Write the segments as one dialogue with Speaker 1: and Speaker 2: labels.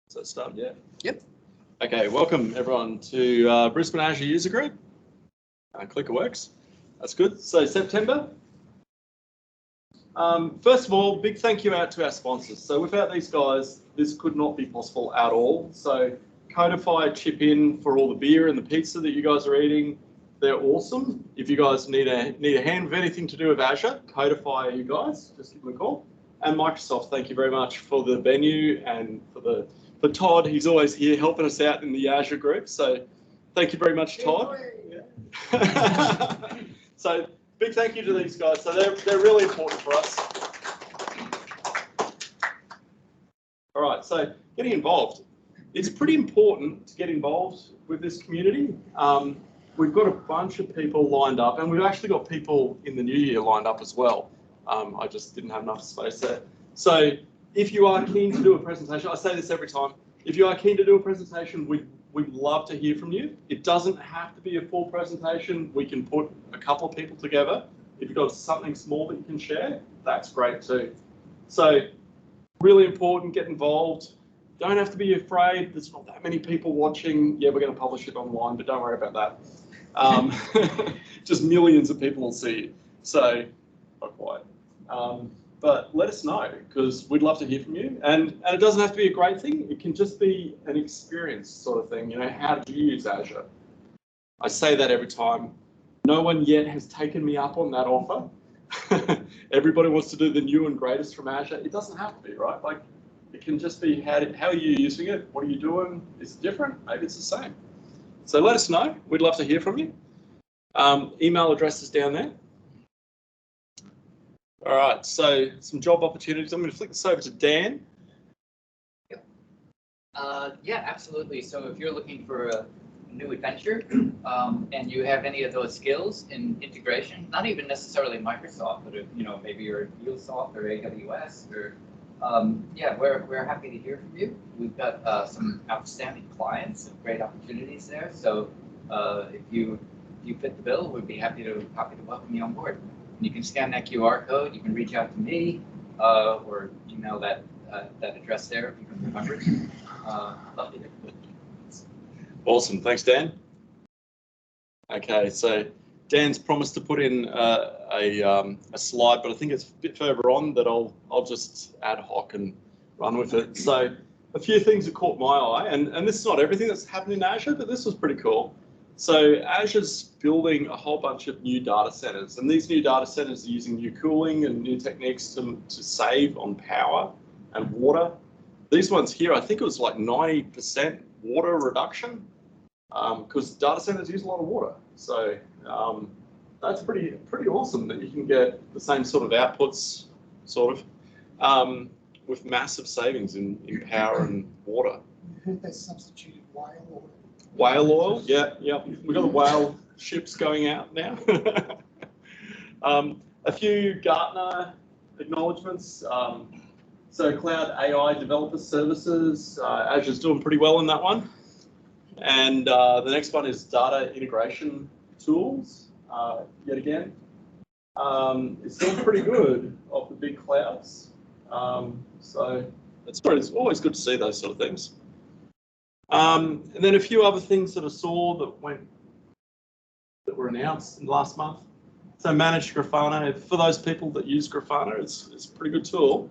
Speaker 1: So start, yeah?
Speaker 2: Yep.
Speaker 1: Okay, welcome everyone to Brisbane Azure User Group. Clicker works. That's good. So September. First of all, big thank you out to our sponsors. So without these guys, this could not be possible at all. So Codify chip in for all the beer and the pizza that you guys are eating. They're awesome. If you guys need a hand with anything to do with Azure, Codify you guys, just give them a call. And Microsoft, thank you very much for the venue and for Todd. He's always here helping us out in the Azure group. So thank you very much, Todd. So big thank you to these guys. So they're really important for us. All right, so getting involved. It's pretty important to get involved with this community. We've got a bunch of people lined up, and we've actually got people in the new year lined up as well. I just didn't have enough space there. So if you are keen to do a presentation, I say this every time, if you are keen to do a presentation, we'd love to hear from you. It doesn't have to be a full presentation. We can put a couple of people together. If you've got something small that you can share, that's great too. So really important, get involved. Don't have to be afraid. There's not that many people watching. Yeah, we're going to publish it online, but don't worry about that. Just millions of people will see it. So not quite. But let us know, because we'd love to hear from you. And it doesn't have to be a great thing. It can just be an experience sort of thing. You know, how did you use Azure? I say that every time. No one yet has taken me up on that offer. Everybody wants to do the new and greatest from Azure. It doesn't have to be, right? Like, it can just be how are you using it? What are you doing? Is it different? Maybe it's the same. So let us know. We'd love to hear from you. Email address is down there. All right, so some job opportunities. I'm going to flick this over to Dan.
Speaker 2: Yep. Yeah, absolutely. So if you're looking for a new adventure and you have any of those skills in integration, not even necessarily Microsoft, but maybe you're MuleSoft or AWS, or yeah, we're happy to hear from you. We've got some outstanding clients and great opportunities there. So if you fit the bill, we'd be happy to welcome you on board. You can scan that QR code. You can reach out to me or email that address there if you can remember it. Love to hear.
Speaker 1: Awesome. Thanks, Dan. Okay, so Dan's promised to put in a slide, but I think it's a bit further on that I'll just ad hoc and run with it. So a few things that caught my eye, and this is not everything that's happened in Azure, but this was pretty cool. So Azure's building a whole bunch of new data centers, and these new data centers are using new cooling and new techniques to save on power and water. These ones here, I think it was like 90% water reduction, because data centers use a lot of water. So that's pretty awesome that you can get the same sort of outputs, sort of, with massive savings in power and water.
Speaker 3: I heard they substituted whale oil.
Speaker 1: Whale oil, yeah. We've got the whale ships going out now. A few Gartner acknowledgements. So Cloud AI Developer Services, Azure's doing pretty well in that one. And the next one is Data Integration Tools, yet again. It's doing pretty good off the big clouds. So it's always good to see those sort of things. And then a few other things that I saw that were announced in the last month. So Managed Grafana, for those people that use Grafana, it's a pretty good tool.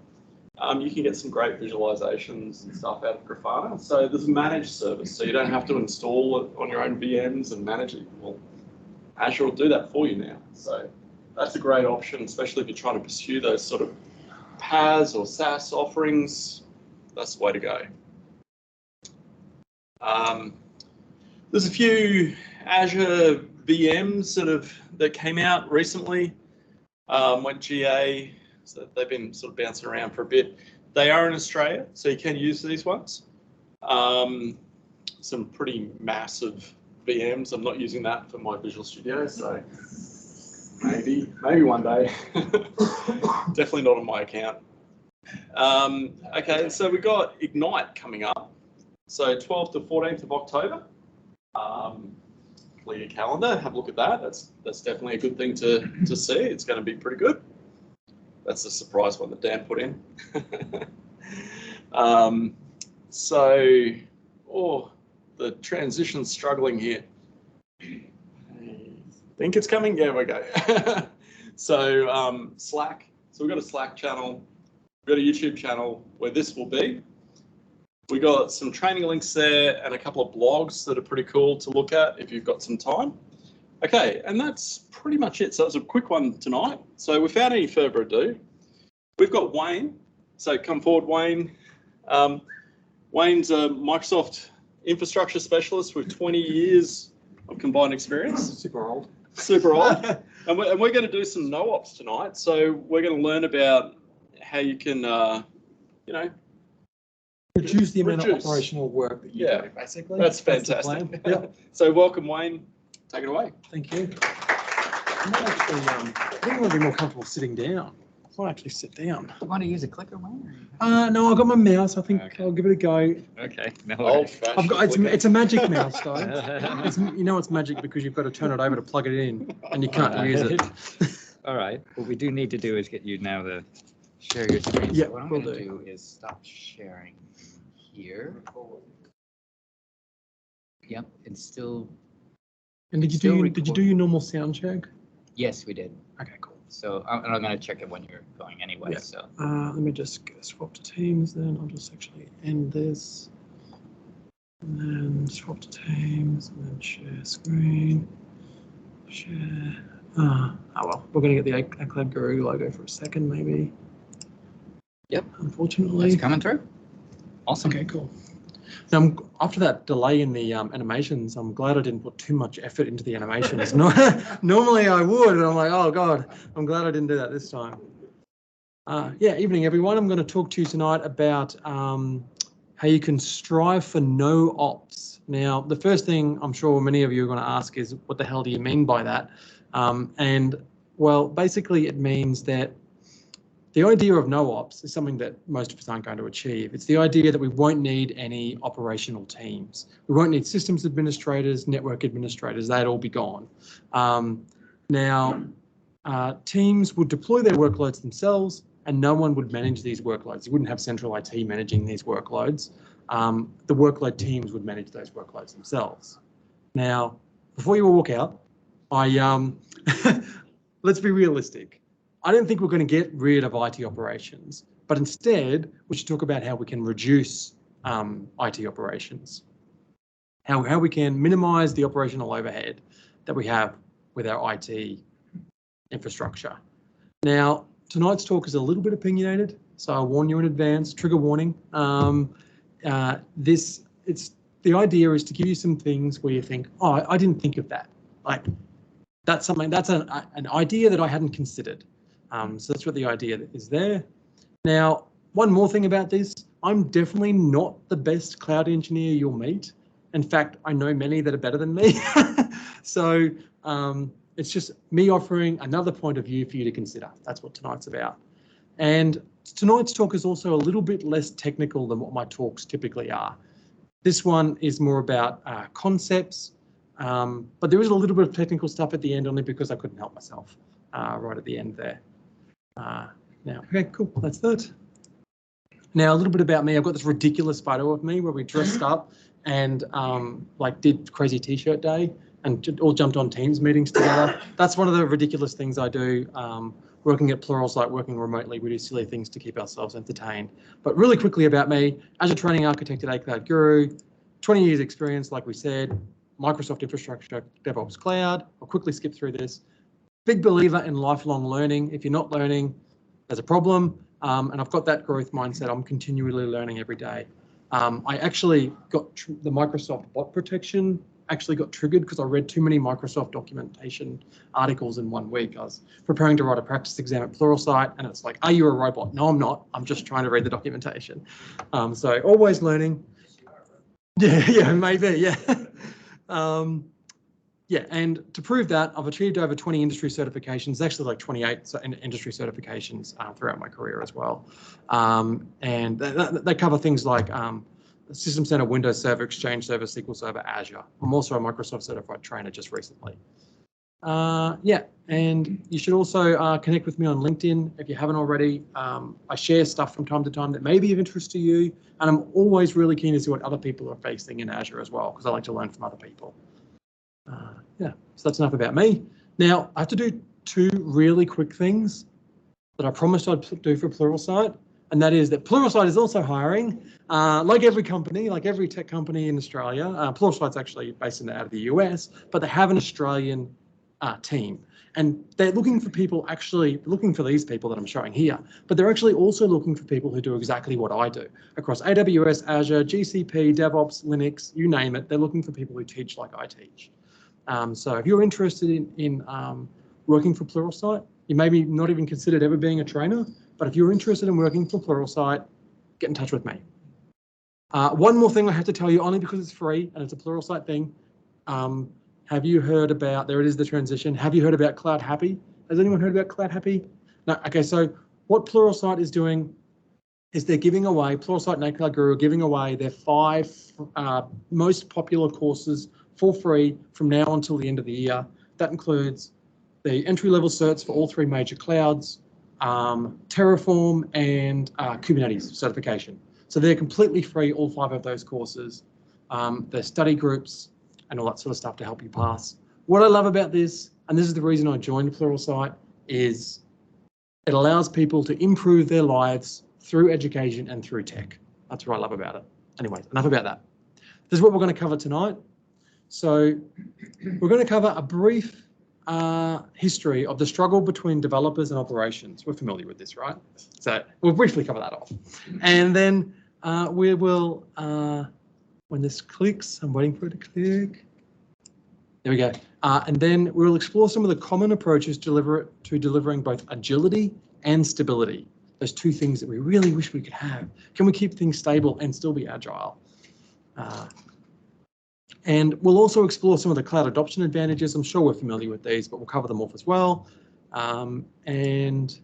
Speaker 1: You can get some great visualizations and stuff out of Grafana. So there's a managed service, so you don't have to install it on your own VMs and manage it. Well, Azure will do that for you now. So that's a great option, especially if you're trying to pursue those sort of PaaS or SaaS offerings. That's the way to go. There's a few Azure VMs that came out recently, went GA, so they've been sort of bouncing around for a bit. They are in Australia, so you can use these ones. Some pretty massive VMs. I'm not using that for my Visual Studio, so maybe one day. Definitely not on my account. Okay, so we've got Ignite coming up. So 12th to 14th of October. Clear your calendar, have a look at that. That's definitely a good thing to see. It's going to be pretty good. That's the surprise one that Dan put in. So, oh, the transition's struggling here. Think it's coming? Yeah, we go. So Slack. So we've got a Slack channel. We've got a YouTube channel where this will be. We got some training links there and a couple of blogs that are pretty cool to look at if you've got some time. Okay, and that's pretty much it. So it's a quick one tonight. So without any further ado, we've got Wayne. So come forward, Wayne. Wayne's a Microsoft infrastructure specialist with 20 years of combined experience.
Speaker 4: Super old.
Speaker 1: Super old. And we're going to do some NoOps tonight. So we're going to learn about how you can, you know,
Speaker 4: reduce the amount of operational work that you do, basically.
Speaker 1: That's fantastic.
Speaker 4: Yep.
Speaker 1: So welcome, Wayne. Take it away.
Speaker 4: Thank you. I might actually, I think I'm going to be more comfortable sitting down. I might actually sit down.
Speaker 2: You want to use a clicker, Wayne?
Speaker 4: No, I've got my mouse. I think
Speaker 2: Okay.
Speaker 4: I'll give it a go.
Speaker 2: Okay. No.
Speaker 4: I've got it's a magic mouse though. You know it's magic because you've got to turn it over to plug it in, and you can't use it.
Speaker 5: All right. What we do need to do is get you now to share your screen.
Speaker 4: Yeah,
Speaker 5: So what I'm
Speaker 4: will
Speaker 5: going to
Speaker 4: do.
Speaker 5: do is stop sharing here. Yep, it's still.
Speaker 4: And did you
Speaker 5: Still
Speaker 4: do your normal sound check?
Speaker 5: Yes, we did.
Speaker 4: Okay, cool.
Speaker 5: So I'm going to check it when you're going anyway.
Speaker 4: Yeah.
Speaker 5: So
Speaker 4: Let me just go swap to Teams. Then I'll just actually end this, and then swap to Teams, and then share screen. Share. Oh well, we're going to get the iCloud Guru logo for a second, maybe.
Speaker 5: Yep.
Speaker 4: Unfortunately.
Speaker 5: it's coming through. Awesome.
Speaker 4: Okay, cool. Now, after that delay in the animations, I'm glad I didn't put too much effort into the animations. Normally I would, and I'm like, oh God, I'm glad I didn't do that this time. Yeah, evening everyone. I'm going to talk to you tonight about how you can strive for NoOps. Now, the first thing I'm sure many of you are going to ask is, what the hell do you mean by that? And well, basically it means that the idea of NoOps is something that most of us aren't going to achieve. It's the idea that we won't need any operational teams. We won't need systems administrators, network administrators, they'd all be gone. Teams would deploy their workloads themselves and no one would manage these workloads. You wouldn't have central IT managing these workloads. The workload teams would manage those workloads themselves. Now, before you all walk out, let's be realistic. I don't think we're going to get rid of IT operations, but instead we should talk about how we can reduce IT operations, how we can minimize the operational overhead that we have with our IT infrastructure. Now, tonight's talk is a little bit opinionated, so I'll warn you in advance, trigger warning. The idea is to give you some things where you think, oh, I didn't think of that. Like, that's an idea that I hadn't considered. So that's what the idea is there. Now, one more thing about this, I'm definitely not the best cloud engineer you'll meet. In fact, I know many that are better than me. So it's just me offering another point of view for you to consider. That's what tonight's about. And tonight's talk is also a little bit less technical than what my talks typically are. This one is more about concepts, but there is a little bit of technical stuff at the end only because I couldn't help myself right at the end there. Now, okay, cool, that's that. Now, a little bit about me. I've got this ridiculous photo of me where we dressed up and like did crazy t-shirt day and all jumped on Teams meetings together. That's one of the ridiculous things I do. Working at Pluralsight, working remotely, we do silly things to keep ourselves entertained. But really quickly about me, Azure Training Architect at iCloud Guru, 20 years experience, like we said, Microsoft infrastructure, DevOps cloud. I'll quickly skip through this. Big believer in lifelong learning. If you're not learning, there's a problem. And I've got that growth mindset. I'm continually learning every day. I actually got the Microsoft bot protection actually got triggered because I read too many Microsoft documentation articles in 1 week. I was preparing to write a practice exam at Pluralsight and it's like, are you a robot? No, I'm not. I'm just trying to read the documentation. So always learning. Yeah, maybe, yeah. Yeah, and to prove that, I've achieved over 20 industry certifications, actually like 28 industry certifications throughout my career as well. And they cover things like System Center, Windows Server, Exchange Server, SQL Server, Azure. I'm also a Microsoft certified trainer just recently. Yeah, and you should also connect with me on LinkedIn if you haven't already. I share stuff from time to time that may be of interest to you, and I'm always really keen to see what other people are facing in Azure as well, because I like to learn from other people. Yeah, so that's enough about me. Now, I have to do 2 really quick things that I promised I'd do for Pluralsight, and that is that Pluralsight is also hiring, like every company, like every tech company in Australia. Pluralsight's actually based out of the US, but they have an Australian team, and they're looking for people, actually looking for these people that I'm showing here, but they're actually also looking for people who do exactly what I do across AWS, Azure, GCP, DevOps, Linux, you name it. They're looking for people who teach like I teach. So if you're interested in working for Pluralsight, you maybe not even considered ever being a trainer, but if you're interested in working for Pluralsight, get in touch with me. One more thing I have to tell you, only because it's free and it's a Pluralsight thing. Have you heard about, there it is, the transition. Have you heard about Cloud Happy? Has anyone heard about Cloud Happy? No, okay, so what Pluralsight is doing is they're giving away, Pluralsight and Cloud Guru are giving away their 5 most popular courses for free from now until the end of the year. That includes the entry-level certs for all 3 major clouds, Terraform, and Kubernetes certification. So they're completely free, all 5 of those courses. They're study groups and all that sort of stuff to help you pass. What I love about this, and this is the reason I joined Pluralsight, is it allows people to improve their lives through education and through tech. That's what I love about it. Anyways, enough about that. This is what we're going to cover tonight. So we're going to cover a brief history of the struggle between developers and operations. We're familiar with this, right? So we'll briefly cover that off. And then we will, when this clicks, I'm waiting for it to click. There we go. And then we'll explore some of the common approaches to delivering both agility and stability. Those 2 things that we really wish we could have. Can we keep things stable and still be agile? And we'll also explore some of the cloud adoption advantages. I'm sure we're familiar with these, but we'll cover them off as well. And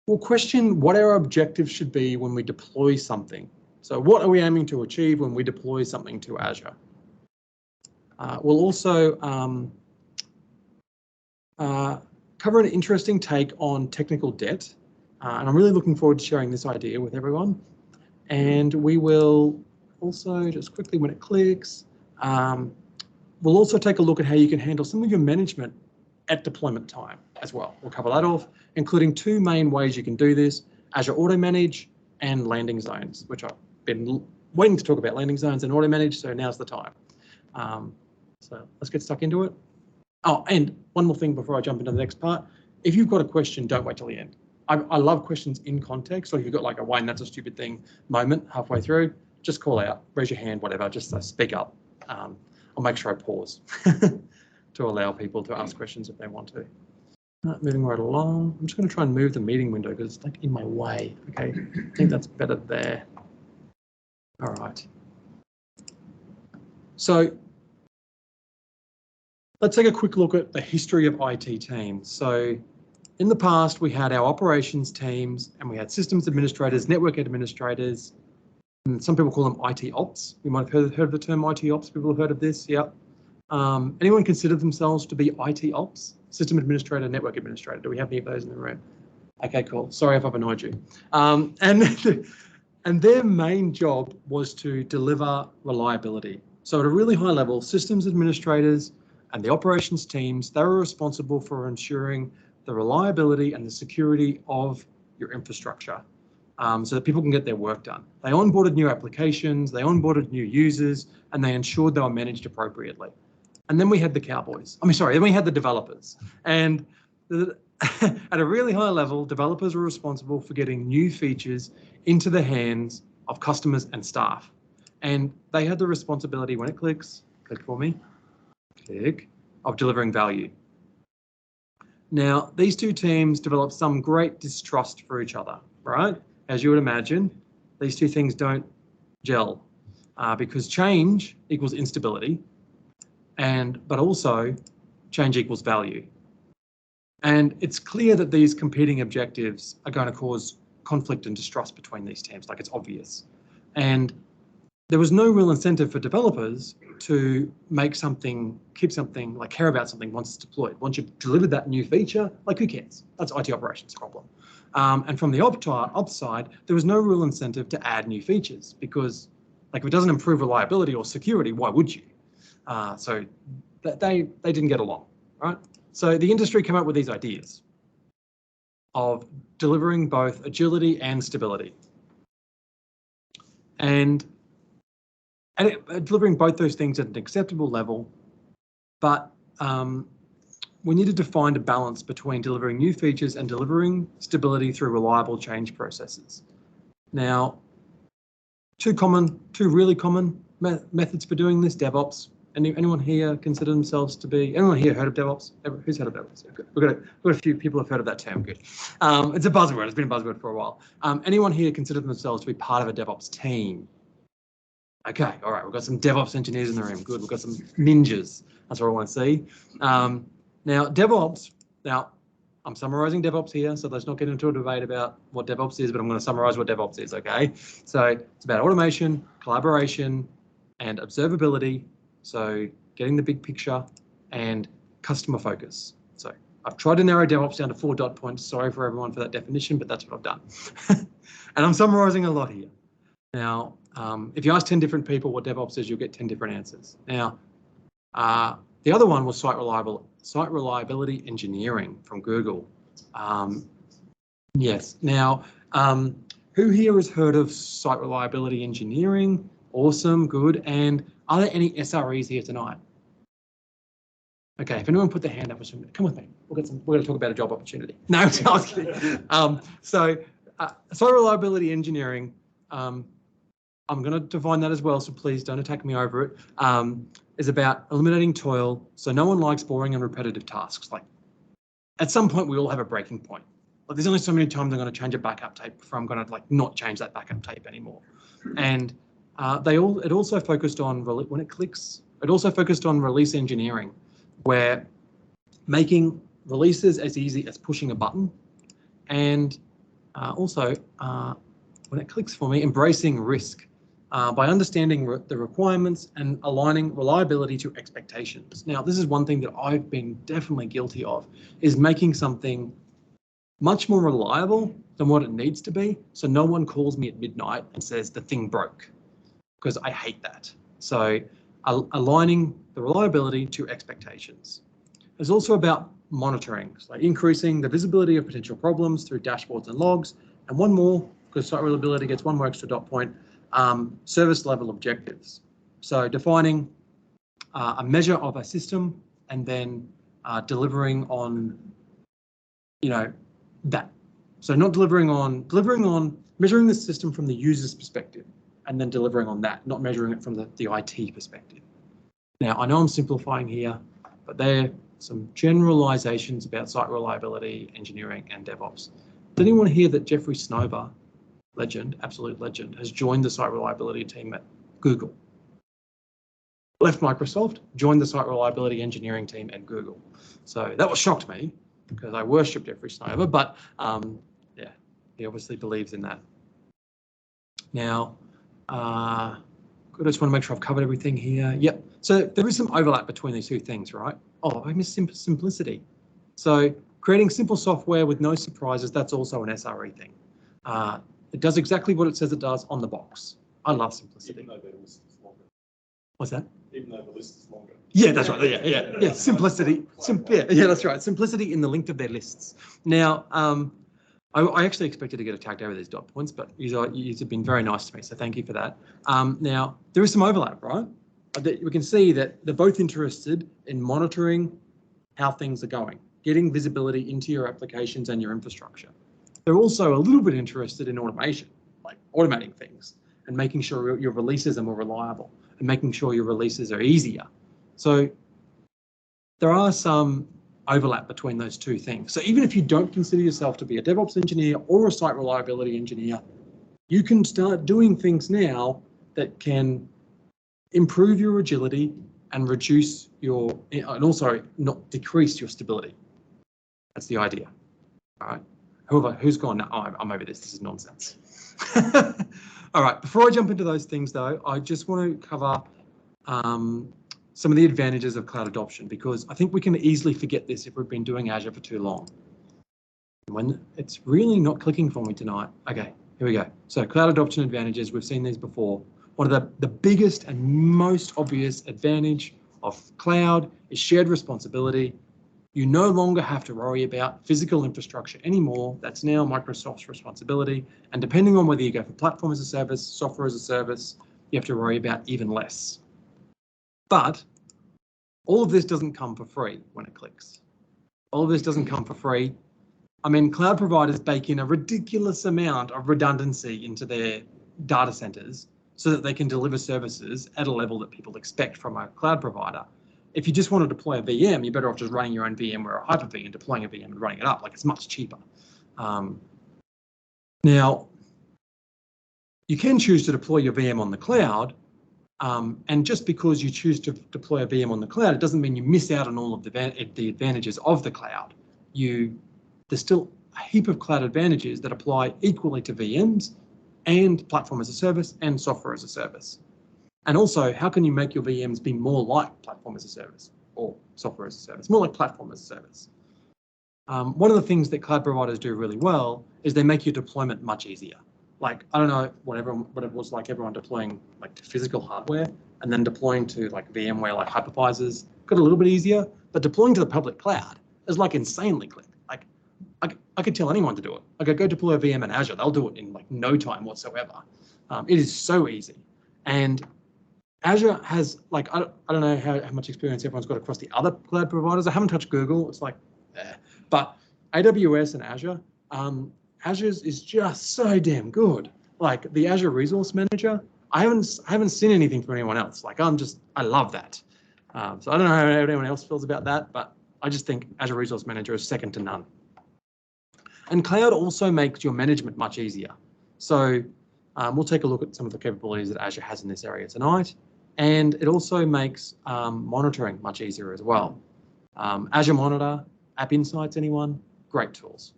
Speaker 4: we'll question what our objectives should be when we deploy something. So what are we aiming to achieve when we deploy something to Azure? We'll also cover an interesting take on technical debt. And I'm really looking forward to sharing this idea with everyone. And we will also, just quickly when it clicks, we'll also take a look at how you can handle some of your management at deployment time as well. We'll cover that off, including 2 main ways you can do this: Azure Auto Manage and landing zones, which I've been waiting to talk about landing zones and auto manage, so now's the time. So let's get stuck into it. Oh, and one more thing before I jump into the next part. If you've got a question, don't wait till the end. I love questions in context, or if you've got like a Wayne, that's a stupid thing moment halfway through, just call out, raise your hand, whatever, just speak up. I'll make sure I pause to allow people to ask questions if they want to. Moving right along. I'm just going to try and move the meeting window because it's like in my way. Okay, I think that's better there. All right. So let's take a quick look at the history of IT teams. So in the past, we had our operations teams and we had systems administrators, network administrators, and some people call them IT ops. You might have heard of the term IT ops. People have heard of this, yeah. Anyone consider themselves to be IT ops? System administrator, network administrator. Do we have any of those in the room? Okay, cool. Sorry if I've annoyed you. And their main job was to deliver reliability. So at a really high level, systems administrators and the operations teams, they were responsible for ensuring the reliability and the security of your infrastructure so that people can get their work done. They onboarded new applications, they onboarded new users, and they ensured they were managed appropriately. And then we had the cowboys. Then we had the developers. And at a really high level, developers were responsible for getting new features into the hands of customers and staff. And they had the responsibility, when it clicks, click for me, click, of delivering value. Now, these 2 teams developed some great distrust for each other, right? As you would imagine, these 2 things don't gel because change equals instability, but also change equals value. And it's clear that these competing objectives are going to cause conflict and distrust between these teams, like it's obvious. And there was no real incentive for developers to make something, keep something, like care about something once it's deployed. Once you've delivered that new feature, like who cares? That's IT operations problem. And from the ops side, there was no real incentive to add new features because, like, if it doesn't improve reliability or security, why would you? So they didn't get along, right? So the industry came up with these ideas of delivering both agility and stability. And delivering both those things at an acceptable level, but we needed to find a balance between delivering new features and delivering stability through reliable change processes. Now, two really common methods for doing this: DevOps. Anyone here consider themselves to be? Anyone here heard of DevOps? Who's heard of DevOps? Okay. We've got a few people who've heard of that term. Good. It's a buzzword. It's been a buzzword for a while. Anyone here consider themselves to be part of a DevOps team? Okay, all right, we've got some DevOps engineers in the room. Good, we've got some ninjas. That's what I want to see. Now, DevOps, I'm summarizing DevOps here, so let's not get into a debate about what DevOps is, but I'm going to summarize what DevOps is, okay? So it's about automation, collaboration, and observability. So getting the big picture and customer focus. So I've tried to narrow DevOps down to 4 dot points. Sorry for everyone for that definition, but that's what I've done. And I'm summarizing a lot here. Now, if you ask 10 different people what DevOps is, you'll get 10 different answers. Now, the other one was site reliability engineering from Google. Yes. Now, who here has heard of site reliability engineering? Awesome, good. And are there any SREs here tonight? Okay, if anyone put their hand up, come with me. We're going to talk about a job opportunity. No, I was kidding. Site reliability engineering. I'm going to define that as well, so please don't attack me over it, is about eliminating toil. So no one likes boring and repetitive tasks. Like, at some point, we all have a breaking point. Like, there's only so many times I'm going to change a backup tape before I'm going to like not change that backup tape anymore. And it also focused on, when it clicks, it also focused on release engineering, where making releases as easy as pushing a button, and also when it clicks for me, embracing risk. By understanding the requirements and aligning reliability to expectations. Now, this is one thing that I've been definitely guilty of, is making something much more reliable than what it needs to be, so no one calls me at midnight and says the thing broke, because I hate that. So aligning the reliability to expectations. It's also about monitoring, so increasing the visibility of potential problems through dashboards and logs, and one more, because site reliability gets one more extra dot point, service level objectives. So defining a measure of a system and then delivering on, that. So not delivering on measuring the system from the user's perspective and then delivering on that, not measuring it from the IT perspective. Now, I know I'm simplifying here, but there are some generalizations about site reliability, engineering, and DevOps. Did anyone hear that Jeffrey Snover, legend, absolute legend, has joined the site reliability team at Google? Left Microsoft, joined the site reliability engineering team at Google. So that was shocked me because I worship Jeffrey Snover, but yeah, he obviously believes in that. Now, I just want to make sure I've covered everything here. Yep. So there is some overlap between these two things, right? Oh, I missed simplicity. So creating simple software with no surprises, that's also an SRE thing. It does exactly what it says it does on the box. I love simplicity.
Speaker 1: Even though the list is longer.
Speaker 4: What's that?
Speaker 1: Even though the list is longer.
Speaker 4: Yeah, that's right. Yeah. Simplicity. Yeah, that's right. Simplicity in the length of their lists. Now, I actually expected to get attacked over these dot points, but you have been very nice to me, so thank you for that. Now, there is some overlap, right? We can see that they're both interested in monitoring how things are going, getting visibility into your applications and your infrastructure. They're also a little bit interested in automation, like automating things and making sure your releases are more reliable and making sure your releases are easier. So there are some overlap between those two things. So even if you don't consider yourself to be a DevOps engineer or a site reliability engineer, you can start doing things now that can improve your agility and reduce and also not decrease your stability. That's the idea. All right. Who's gone now? Oh, I'm over this. This is nonsense. All right. Before I jump into those things, though, I just want to cover some of the advantages of cloud adoption, because I think we can easily forget this if we've been doing Azure for too long. When it's really not clicking for me tonight. Okay, here we go. So cloud adoption advantages, we've seen these before. One of the biggest and most obvious advantage of cloud is shared responsibility. You no longer have to worry about physical infrastructure anymore. That's now Microsoft's responsibility. And depending on whether you go for platform as a service, software as a service, you have to worry about even less. But all of this doesn't come for free when it clicks. All of this doesn't come for free. I mean, cloud providers bake in a ridiculous amount of redundancy into their data centers so that they can deliver services at a level that people expect from a cloud provider. If you just want to deploy a VM, you're better off just running your own VM or a Hyper-V and deploying a VM and running it up. Like, it's much cheaper. Now, you can choose to deploy your VM on the cloud, and just because you choose to deploy a VM on the cloud, it doesn't mean you miss out on all of the advantages of the cloud. There's still a heap of cloud advantages that apply equally to VMs and platform as a service and software as a service. And also, how can you make your VMs be more like platform as a service or software as a service, more like platform as a service? One of the things that cloud providers do really well is they make your deployment much easier. Like, I don't know what it was like everyone deploying like to physical hardware and then deploying to like VMware, like hypervisors, got a little bit easier, but deploying to the public cloud is like insanely quick. Like, I could tell anyone to do it. I could go deploy a VM in Azure, they'll do it in like no time whatsoever. It is so easy. And Azure has, like, I don't know how much experience everyone's got across the other cloud providers. I haven't touched Google, it's like, but AWS and Azure, Azure's is just so damn good. Like the Azure Resource Manager, I haven't seen anything from anyone else. Like I love that. So I don't know how anyone else feels about that, but I just think Azure Resource Manager is second to none. And cloud also makes your management much easier. So we'll take a look at some of the capabilities that Azure has in this area tonight. And it also makes monitoring much easier as well. Azure Monitor, App Insights, anyone? Great tools.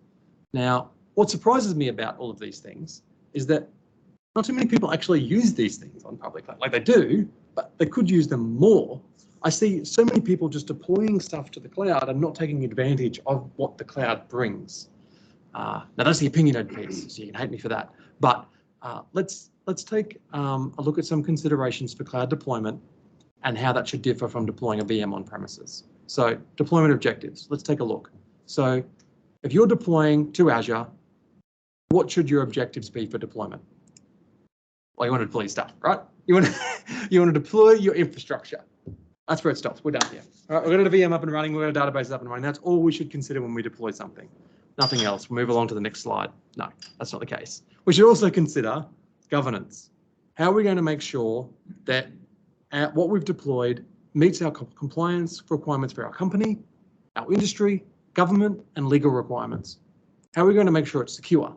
Speaker 4: Now, what surprises me about all of these things is that not too many people actually use these things on public cloud. Like they do, but they could use them more. I see so many people just deploying stuff to the cloud and not taking advantage of what the cloud brings. Now that's the opinionated piece, so you can hate me for that. But let's take a look at some considerations for cloud deployment and how that should differ from deploying a VM on premises. So deployment objectives, let's take a look. So if you're deploying to Azure, what should your objectives be for deployment? Well, you want to deploy stuff, right? You want to deploy your infrastructure. That's where it stops. We're done here. All right, we've got a VM up and running. We've got a database up and running. That's all we should consider when we deploy something. Nothing else. We'll move along to the next slide. No, that's not the case. We should also consider governance. How are we going to make sure that what we've deployed meets our compliance requirements for our company, our industry, government, and legal requirements? How are we going to make sure it's secure?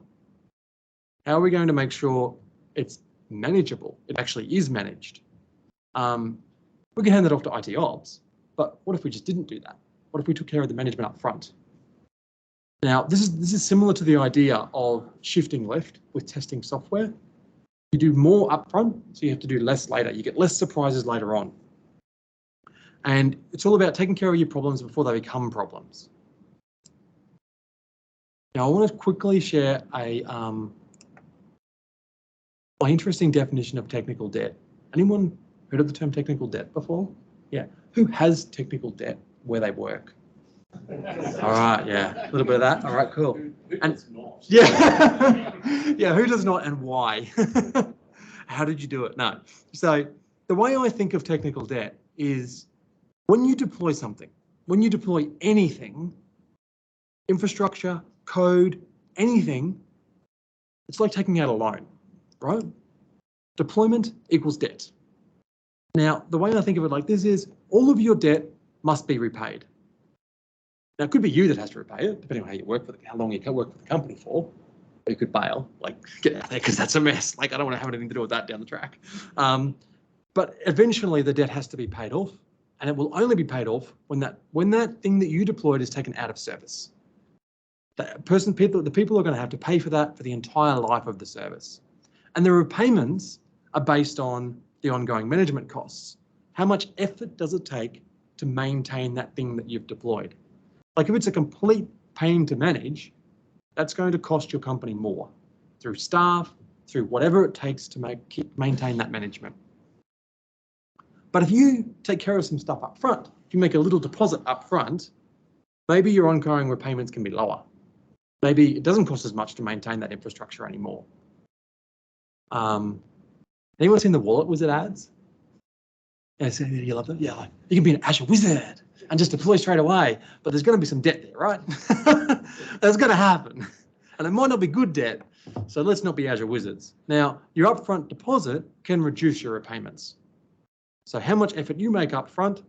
Speaker 4: How are we going to make sure it's manageable? It actually is managed. We can hand that off to IT Ops, but what if we just didn't do that? What if we took care of the management up front? Now, this is similar to the idea of shifting left with testing software. You do more upfront, so you have to do less later. You get less surprises later on. And it's all about taking care of your problems before they become problems. Now, I want to quickly share my interesting definition of technical debt. Anyone heard of the term technical debt before? Yeah. Who has technical debt where they work? All right, yeah, a little bit of that. All right, cool.
Speaker 1: Who
Speaker 4: And
Speaker 1: does not?
Speaker 4: yeah, yeah, who does not and why? How did you do it? No. So the way I think of technical debt is when you deploy something, when you deploy anything, infrastructure, code, anything, it's like taking out a loan, right? Deployment equals debt. Now, the way I think of it like this is all of your debt must be repaid. Now, it could be you that has to repay it, depending on how you work for how long you can work for the company for. Or you could bail, like get out there because that's a mess. Like I don't want to have anything to do with that down the track. But eventually, the debt has to be paid off, and it will only be paid off when that thing that you deployed is taken out of service. The people are going to have to pay for that for the entire life of the service, and the repayments are based on the ongoing management costs. how much effort does it take to maintain that thing that you've deployed? Like if it's a complete pain to manage, that's going to cost your company more through staff, through whatever it takes to maintain that management. But if you take care of some stuff up front, if you make a little deposit up front, maybe your ongoing repayments can be lower. Maybe it doesn't cost as much to maintain that infrastructure anymore. Anyone seen the Wallet Wizard ads? Yeah, so you love it? Yeah, you can be an Azure Wizard and just deploy straight away, but there's going to be some debt there, right? That's going to happen. And it might not be good debt, so let's not be Azure Wizards. Now, your upfront deposit can reduce your repayments. So how much effort you make up front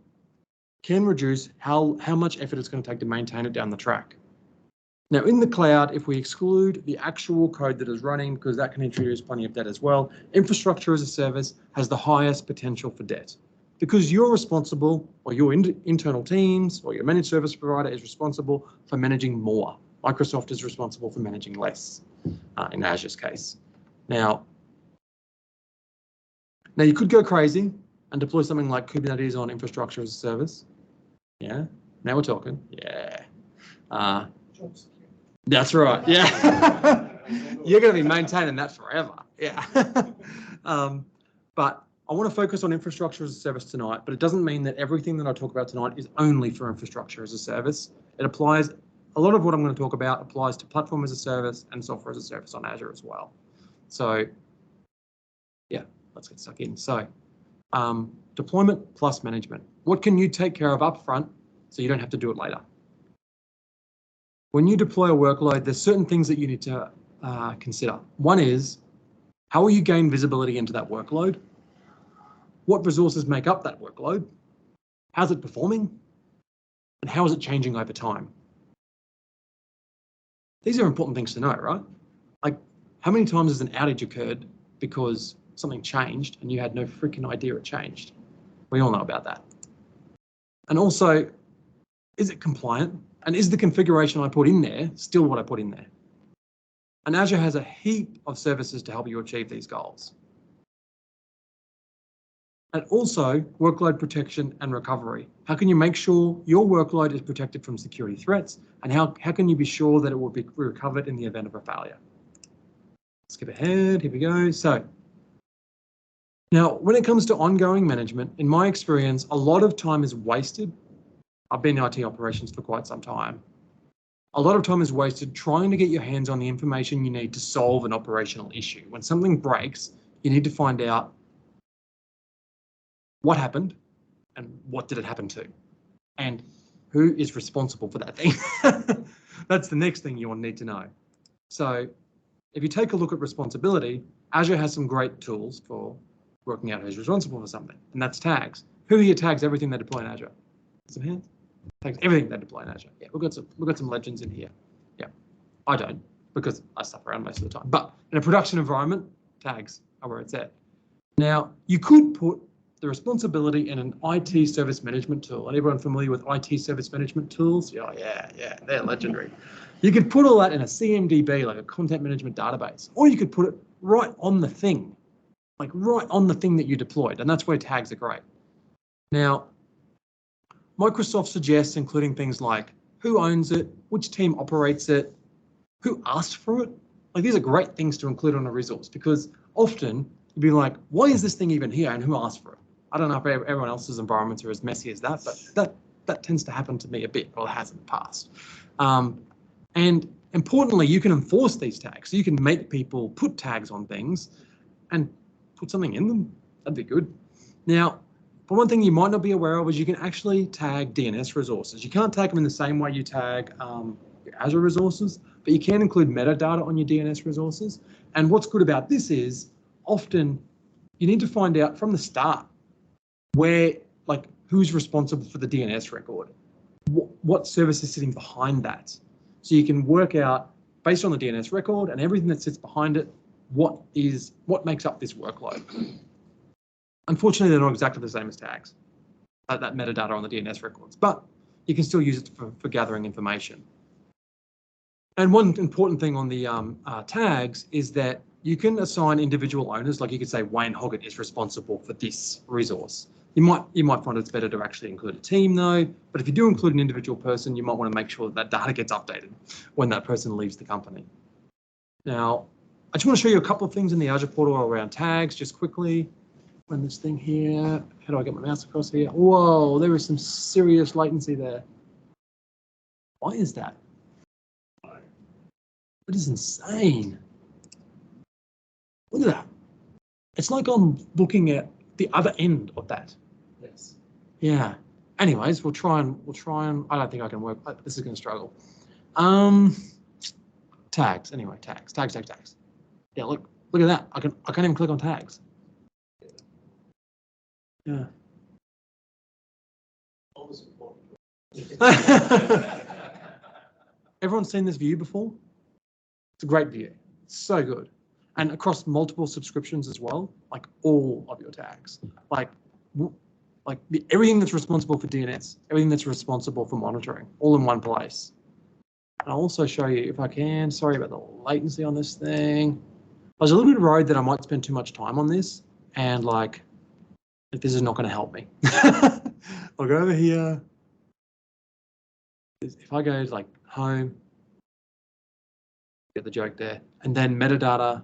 Speaker 4: can reduce how much effort it's going to take to maintain it down the track. Now, in the cloud, if we exclude the actual code that is running, because that can introduce plenty of debt as well, infrastructure as a service has the highest potential for debt. Because you're responsible, or your internal teams, or your managed service provider is responsible for managing more. Microsoft is responsible for managing less, in Azure's case. Now you could go crazy and deploy something like Kubernetes on infrastructure as a service. Yeah, now we're talking. Yeah. That's right. Yeah. You're going to be maintaining that forever. Yeah. But I want to focus on infrastructure as a service tonight, but it doesn't mean that everything that I talk about tonight is only for infrastructure as a service. It applies, a lot of what I'm going to talk about applies to platform as a service and software as a service on Azure as well. So yeah, let's get stuck in. So deployment plus management. What can you take care of upfront so you don't have to do it later? When you deploy a workload, there's certain things that you need to consider. One is, how will you gain visibility into that workload? What resources make up that workload? How's it performing? And how is it changing over time? These are important things to know, right? Like, how many times has an outage occurred because something changed and you had no freaking idea it changed? We all know about that. And also, is it compliant? And is the configuration I put in there still what I put in there? And Azure has a heap of services to help you achieve these goals. And also workload protection and recovery. How can you make sure your workload is protected from security threats? And how can you be sure that it will be recovered in the event of a failure? Skip ahead, here we go. So now when it comes to ongoing management, in my experience, a lot of time is wasted. I've been in IT operations for quite some time. A lot of time is wasted trying to get your hands on the information you need to solve an operational issue. When something breaks, you need to find out what happened and what did it happen to, and who is responsible for that thing. That's the next thing you will need to know. So if you take a look at responsibility, Azure has some great tools for working out who's responsible for something, and that's tags. Who here tags everything they deploy in Azure? Some hands? Tags everything they deploy in Azure. Yeah, we've got some legends in here. Yeah, I don't, because I stuff around most of the time. But in a production environment, tags are where it's at. Now, you could put the responsibility in an IT service management tool. Anyone familiar with IT service management tools? Oh, yeah, they're legendary. You could put all that in a CMDB, like a content management database, or you could put it right on the thing, like right on the thing that you deployed, and that's where tags are great. Now, Microsoft suggests including things like who owns it, which team operates it, who asked for it. Like, these are great things to include on a resource, because often you'd be like, why is this thing even here and who asked for it? I don't know if everyone else's environments are as messy as that, but that tends to happen to me a bit, or it has in the past. And importantly, you can enforce these tags. So you can make people put tags on things and put something in them. That'd be good. Now, but one thing you might not be aware of is you can actually tag DNS resources. You can't tag them in the same way you tag your Azure resources, but you can include metadata on your DNS resources. And what's good about this is often you need to find out from the start where, like, who's responsible for the DNS record, what service is sitting behind that. So you can work out, based on the DNS record and everything that sits behind it, what makes up this workload. Unfortunately, they're not exactly the same as tags, that metadata on the DNS records, but you can still use it for gathering information. And one important thing on the tags is that you can assign individual owners, like you could say Wayne Hoggett is responsible for this resource. You might find it's better to actually include a team though, but if you do include an individual person, you might want to make sure that data gets updated when that person leaves the company. Now, I just want to show you a couple of things in the Azure portal around tags, just quickly. Run this thing here. How do I get my mouse across here? Whoa, there is some serious latency there. Why is that? That is insane. Look at that. It's like I'm looking at the other end of that.
Speaker 1: Yes.
Speaker 4: Yeah. Anyways, we'll try and I don't think I can work. This is going to struggle. Tags. Anyway, tags. Yeah, look at that. I can't even click on tags. Yeah. Everyone's seen this view before? It's a great view. It's so good. And across multiple subscriptions as well, like all of your tags, like everything that's responsible for DNS, everything that's responsible for monitoring, all in one place. And I'll also show you if I can. Sorry about the latency on this thing. I was a little bit worried that I might spend too much time on this, and like, if this is not going to help me. I'll go over here. If I go like home, get the joke there, and then metadata.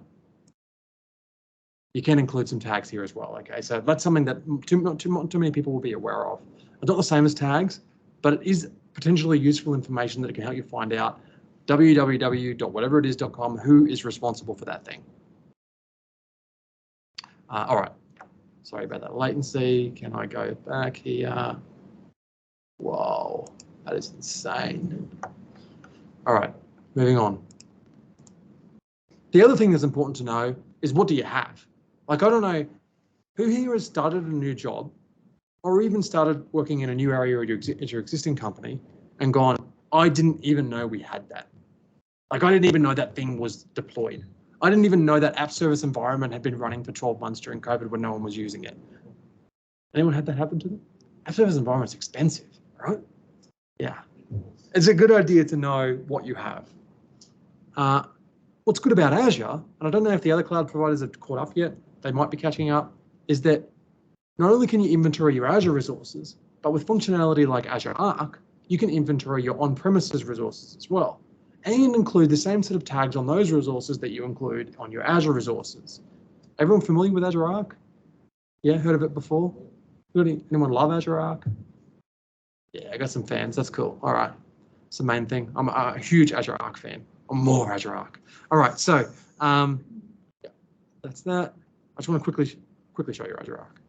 Speaker 4: You can include some tags here as well. Okay, so that's something that too many people will be aware of. It's not the same as tags, but it is potentially useful information that can help you find out www.whateverit is.com who is responsible for that thing. All right, sorry about that latency. Can I go back here? Whoa, that is insane. All right, moving on. The other thing that's important to know is what do you have? Like, I don't know who here has started a new job or even started working in a new area at your existing company and gone, I didn't even know we had that. Like, I didn't even know that thing was deployed. I didn't even know that app service environment had been running for 12 months during COVID when no one was using it. Anyone had that happen to them? App service environment's expensive, right? Yeah. It's a good idea to know what you have. What's good about Azure, and I don't know if the other cloud providers have caught up yet, they might be catching up, is that not only can you inventory your Azure resources, but with functionality like Azure Arc, you can inventory your on-premises resources as well, and include the same set of tags on those resources that you include on your Azure resources. Everyone familiar with Azure Arc? Yeah, heard of it before? Anyone love Azure Arc? Yeah, I got some fans, that's cool. All right, it's the main thing. I'm a huge Azure Arc fan. I'm more Azure Arc. All right, so yeah, that's that. I just want to quickly show you Azure Arc.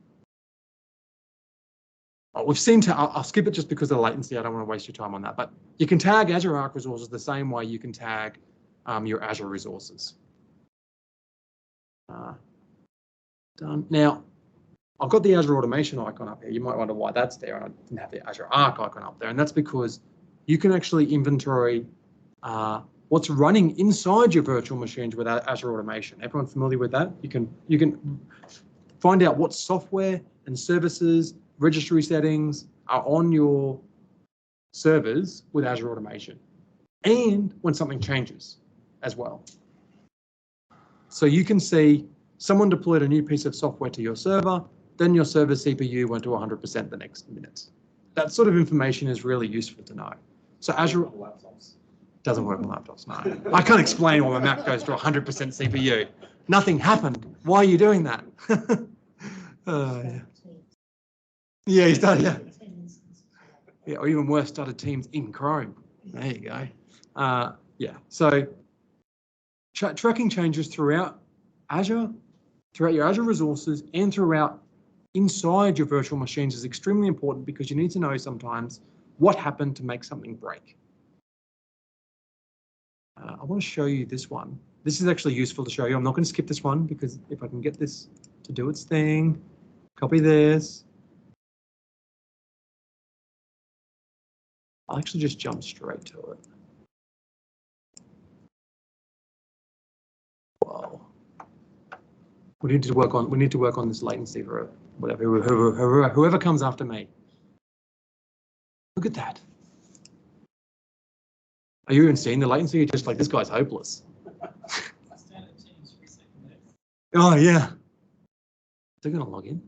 Speaker 4: Oh, we've seen I'll skip it just because of the latency. I don't want to waste your time on that. But you can tag Azure Arc resources the same way you can tag your Azure resources. Done. Now, I've got the Azure Automation icon up here. You might wonder why that's there. And I didn't have the Azure Arc icon up there. And that's because you can actually inventory what's running inside your virtual machines with Azure Automation. Everyone familiar with that? You can find out what software and services, registry settings are on your servers with Azure Automation, and when something changes as well. So you can see someone deployed a new piece of software to your server, then your server CPU went to 100% the next minute. That sort of information is really useful to know. So Azure doesn't work on laptops, no. I can't explain why my Mac goes to 100% CPU. Nothing happened. Why are you doing that? Yeah, you started, yeah. Yeah, or even worse, started Teams in Chrome. There you go. Yeah, so tracking changes throughout Azure, throughout your Azure resources, and throughout inside your virtual machines is extremely important because you need to know sometimes what happened to make something break. I want to show you this one. This is actually useful to show you. I'm not going to skip this one because if I can get this to do its thing, copy this. I'll actually just jump straight to it. Whoa. We need to work on this latency for whatever whoever comes after me. Look at that. Are you even seeing the latency? You're just like, this guy's hopeless. Oh yeah. They're gonna log in.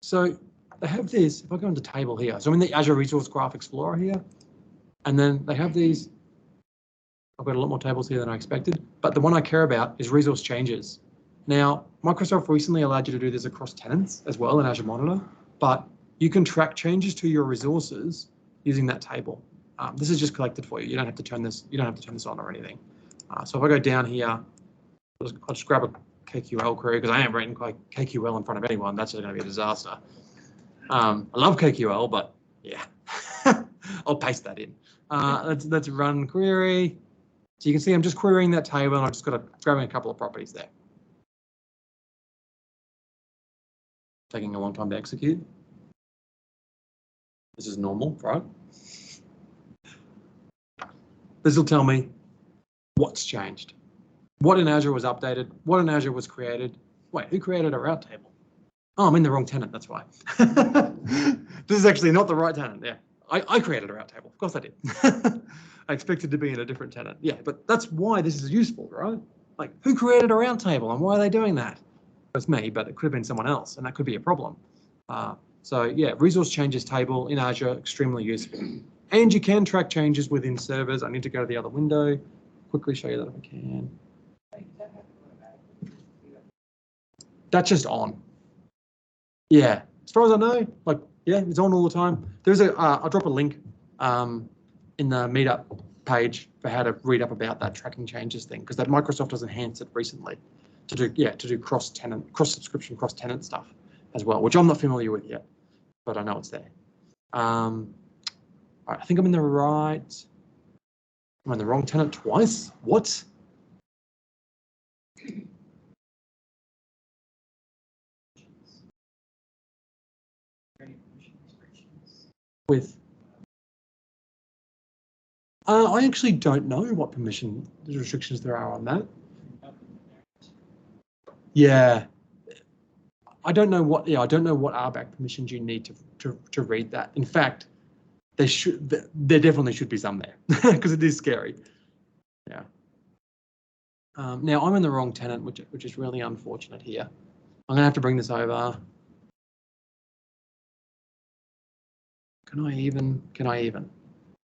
Speaker 4: So they have this, if I go into table here, so I'm in the Azure Resource Graph Explorer here, and then they have these, I've got a lot more tables here than I expected, but the one I care about is resource changes. Now, Microsoft recently allowed you to do this across tenants as well in Azure Monitor, but you can track changes to your resources using that table. This is just collected for you. You don't have to turn this. You don't have to turn this on or anything. So if I go down here, I'll just grab a KQL query because I am writing KQL in front of anyone. That's going to be a disaster. I love KQL, but yeah, I'll paste that in. Let's run query. So you can see I'm just querying that table, and I've just got grabbing a couple of properties there. Taking a long time to execute. This is normal, right? This will tell me what's changed. What in Azure was updated, what in Azure was created. Wait, who created a route table? Oh, I'm in the wrong tenant, that's why. This is actually not the right tenant, yeah. I created a route table, of course I did. I expected to be in a different tenant. Yeah, but that's why this is useful, right? Like, who created a route table and why are they doing that? It's me, but it could have been someone else, and that could be a problem. So yeah, resource changes table in Azure, extremely useful. And you can track changes within servers. I need to go to the other window, quickly show you that if I can. That's just on. Yeah, as far as I know, like, yeah, it's on all the time. There's I'll drop a link in the meetup page for how to read up about that tracking changes thing, because that Microsoft has enhanced it recently to do cross-tenant, cross-subscription, cross-tenant stuff as well, which I'm not familiar with yet, but I know it's there. All right, I think I'm in the right. I'm in the wrong tenant twice. What? With. I actually don't know what permission restrictions there are on that. Yeah. I don't know what. Yeah, I don't know what RBAC permissions you need to read that. In fact, there definitely should be some there because it is scary. Yeah. Now I'm in the wrong tenant, which is really unfortunate here. I'm gonna have to bring this over. Can I even?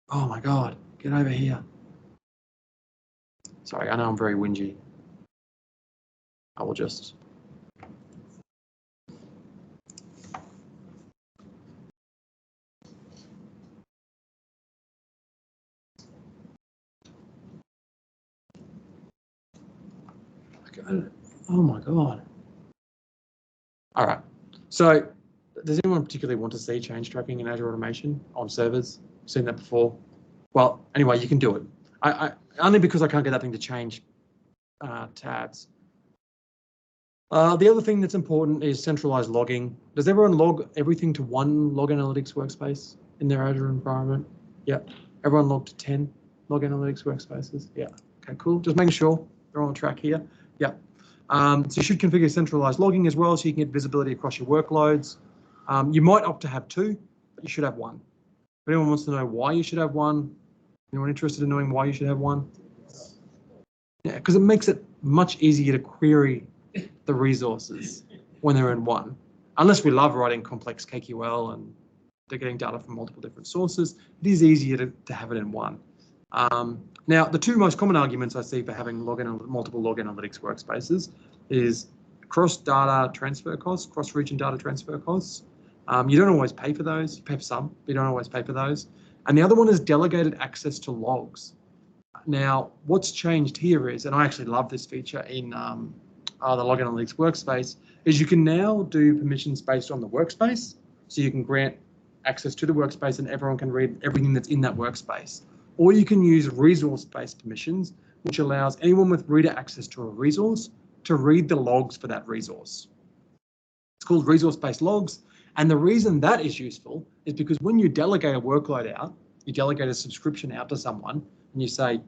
Speaker 4: Oh my God, get over here. Sorry, I know I'm very whingy. I will just. Oh my God. All right. So does anyone particularly want to see change tracking in Azure Automation on servers? Seen that before? Well, anyway, you can do it. I only because I can't get that thing to change tabs. The other thing that's important is centralized logging. Does everyone log everything to one log analytics workspace in their Azure environment? Yeah. Everyone logged to 10 log analytics workspaces? Yeah. Okay, cool. Just making sure they're on track here. Yeah. So you should configure centralized logging as well so you can get visibility across your workloads. You might opt to have 2, but you should have 1. If anyone wants to know why you should have 1, anyone interested in knowing why you should have 1? Yeah, because it makes it much easier to query the resources when they're in 1. Unless we love writing complex KQL and they're getting data from multiple different sources, it is easier to have it in 1. Now, the 2 most common arguments I see for having multiple log analytics workspaces is cross-data transfer costs, cross-region data transfer costs. You don't always pay for those. You pay for some, but you don't always pay for those. And the other one is delegated access to logs. Now, what's changed here is, and I actually love this feature in the log analytics workspace, is you can now do permissions based on the workspace. So you can grant access to the workspace and everyone can read everything that's in that workspace. Or you can use resource-based permissions, which allows anyone with reader access to a resource to read the logs for that resource. It's called resource-based logs. And the reason that is useful is because when you delegate a workload out, you delegate a subscription out to someone, and you say,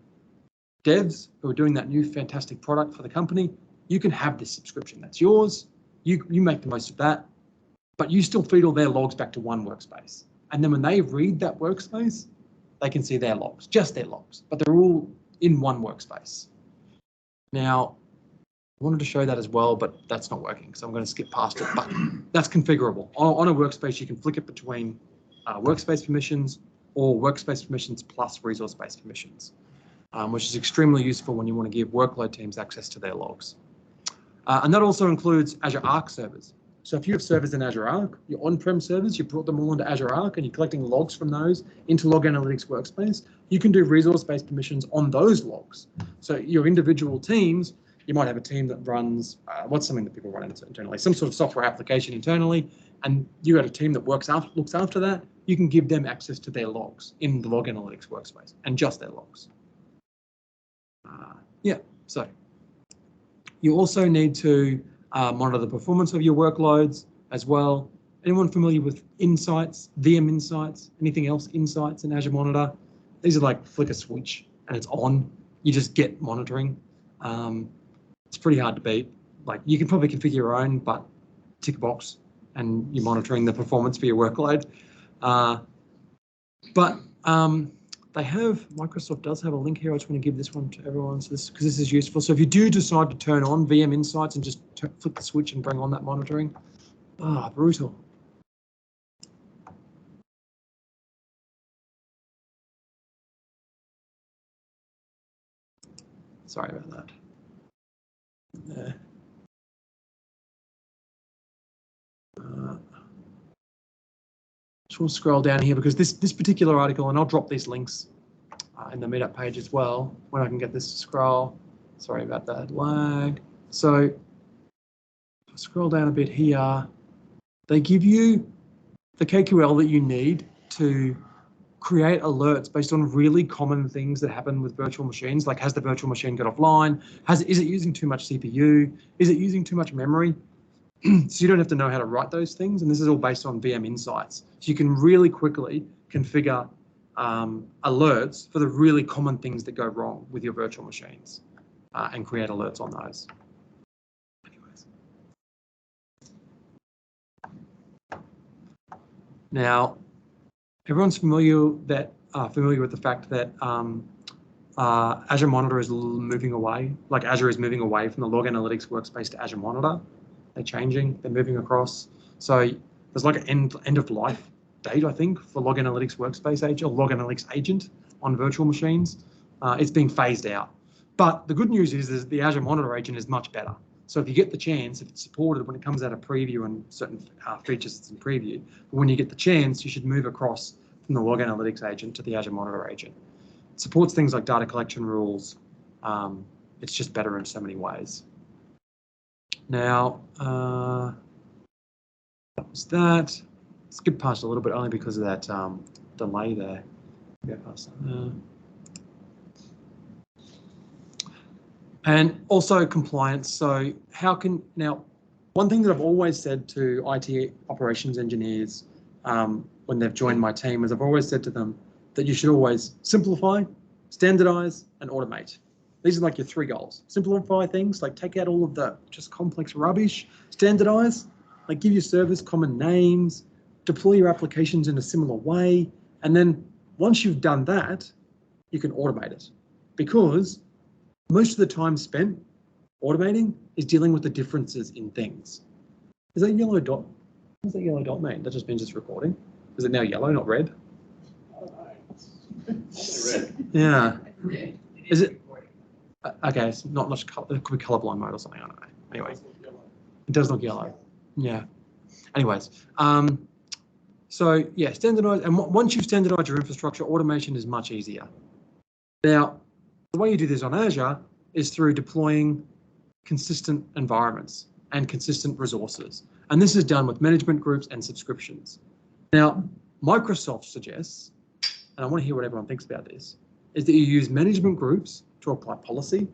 Speaker 4: devs who are doing that new fantastic product for the company, you can have this subscription. That's yours. You make the most of that, but you still feed all their logs back to one workspace. And then when they read that workspace, they can see their logs, just their logs, but they're all in one workspace. Now, I wanted to show that as well, but that's not working, so I'm going to skip past it. But that's configurable. On a workspace, you can flick it between workspace permissions or workspace permissions plus resource-based permissions, which is extremely useful when you want to give workload teams access to their logs. And that also includes Azure Arc servers. So if you have servers in Azure Arc, your on-prem servers, you brought them all into Azure Arc and you're collecting logs from those into Log Analytics Workspace, you can do resource-based permissions on those logs. So your individual teams, you might have a team that runs, what's something that people run internally? Some sort of software application internally, and you got a team that looks after that. You can give them access to their logs in the Log Analytics Workspace, and just their logs. So you also need to monitor the performance of your workloads as well. Anyone familiar with Insights, VM Insights, anything else Insights in Azure Monitor? These are like flick a switch and it's on. You just get monitoring. It's pretty hard to beat. Like you can probably configure your own, but tick a box and you're monitoring the performance for your workload. Microsoft does have a link here. I just want to give this one to everyone because this is useful. So if you do decide to turn on VM Insights and just flip the switch and bring on that monitoring, brutal. Sorry about that. Just want to scroll down here because this particular article, and I'll drop these links in the meetup page as well when I can get this to scroll. Sorry about that lag. So scroll down a bit here. They give you the KQL that you need to create alerts based on really common things that happen with virtual machines, like has the virtual machine got offline? Is it using too much CPU? Is it using too much memory? So you don't have to know how to write those things, and this is all based on VM Insights. So you can really quickly configure alerts for the really common things that go wrong with your virtual machines and create alerts on those. Anyways. Now, everyone's familiar with the fact that Azure Monitor is moving away, like Azure is moving away from the Log Analytics Workspace to Azure Monitor. They're changing, they're moving across. So there's like an end of life date, I think, for Log Analytics Workspace Agent or Log Analytics Agent on virtual machines. It's being phased out. But the good news is the Azure Monitor Agent is much better. So if you get the chance, if it's supported when it comes out of preview and certain features it's in preview, but when you get the chance, you should move across from the Log Analytics Agent to the Azure Monitor Agent. It supports things like data collection rules. It's just better in so many ways. Now, that was that. Skip past a little bit only because of that delay there. Go past that. And also compliance. So one thing that I've always said to IT operations engineers when they've joined my team is I've always said to them that you should always simplify, standardize, and automate. These are like your 3 goals. Simplify things, like take out all of the just complex rubbish. Standardize, like give your servers common names, deploy your applications in a similar way. And then once you've done that, you can automate it. Because most of the time spent automating is dealing with the differences in things. Is that yellow dot? What does that yellow dot mean? That just means it's recording. Is it now yellow, not red?
Speaker 1: I don't know. Red.
Speaker 4: Yeah. Is it? Okay, it's not much color. It could be colorblind mode or something. I don't know. Anyway, it does look yellow. Yeah. Anyways, so yeah, standardize. And once you've standardized your infrastructure, automation is much easier. Now, the way you do this on Azure is through deploying consistent environments and consistent resources. And this is done with management groups and subscriptions. Now, Microsoft suggests, and I want to hear what everyone thinks about this, is that you use management groups to apply policy,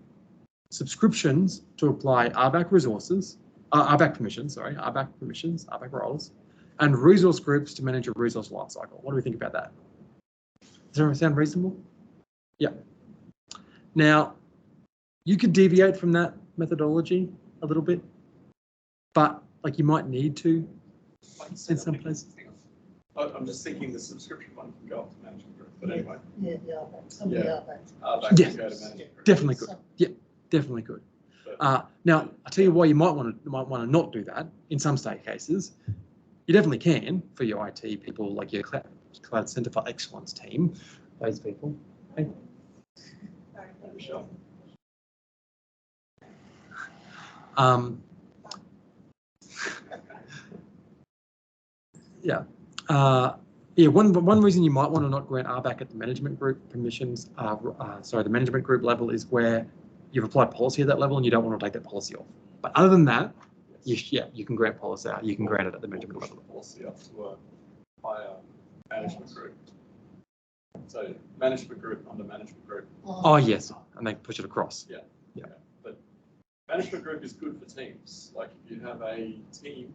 Speaker 4: subscriptions to apply RBAC resources, RBAC permissions, RBAC roles, and resource groups to manage a resource lifecycle. What do we think about that? Does that sound reasonable? Yeah. Now, you could deviate from that methodology a little bit, but like you might need to in some places.
Speaker 1: I'm just thinking the subscription one can go up to management group, but anyway.
Speaker 3: Yeah, some of the
Speaker 1: Yeah.
Speaker 3: RBAC.
Speaker 1: Go to management group.
Speaker 4: Definitely good. Yeah, definitely good. Now, I'll tell you why you might want to not do that in some state cases. You definitely can for your IT people, like your Cloud Center for Excellence team, those people. Hey.
Speaker 1: Sure.
Speaker 4: Yeah. Yeah, one reason you might want to not grant RBAC at the management group permissions, the management group level is where you've applied policy at that level and you don't want to take that policy off. But other than that, you can grant policy out. You can grant it at the management
Speaker 1: Push
Speaker 4: level.
Speaker 1: the policy up to a higher management group. So management group under management group.
Speaker 4: Oh yes, and they push it across.
Speaker 1: Yeah.
Speaker 4: Yeah.
Speaker 1: But management group is good for teams. Like if you have a team,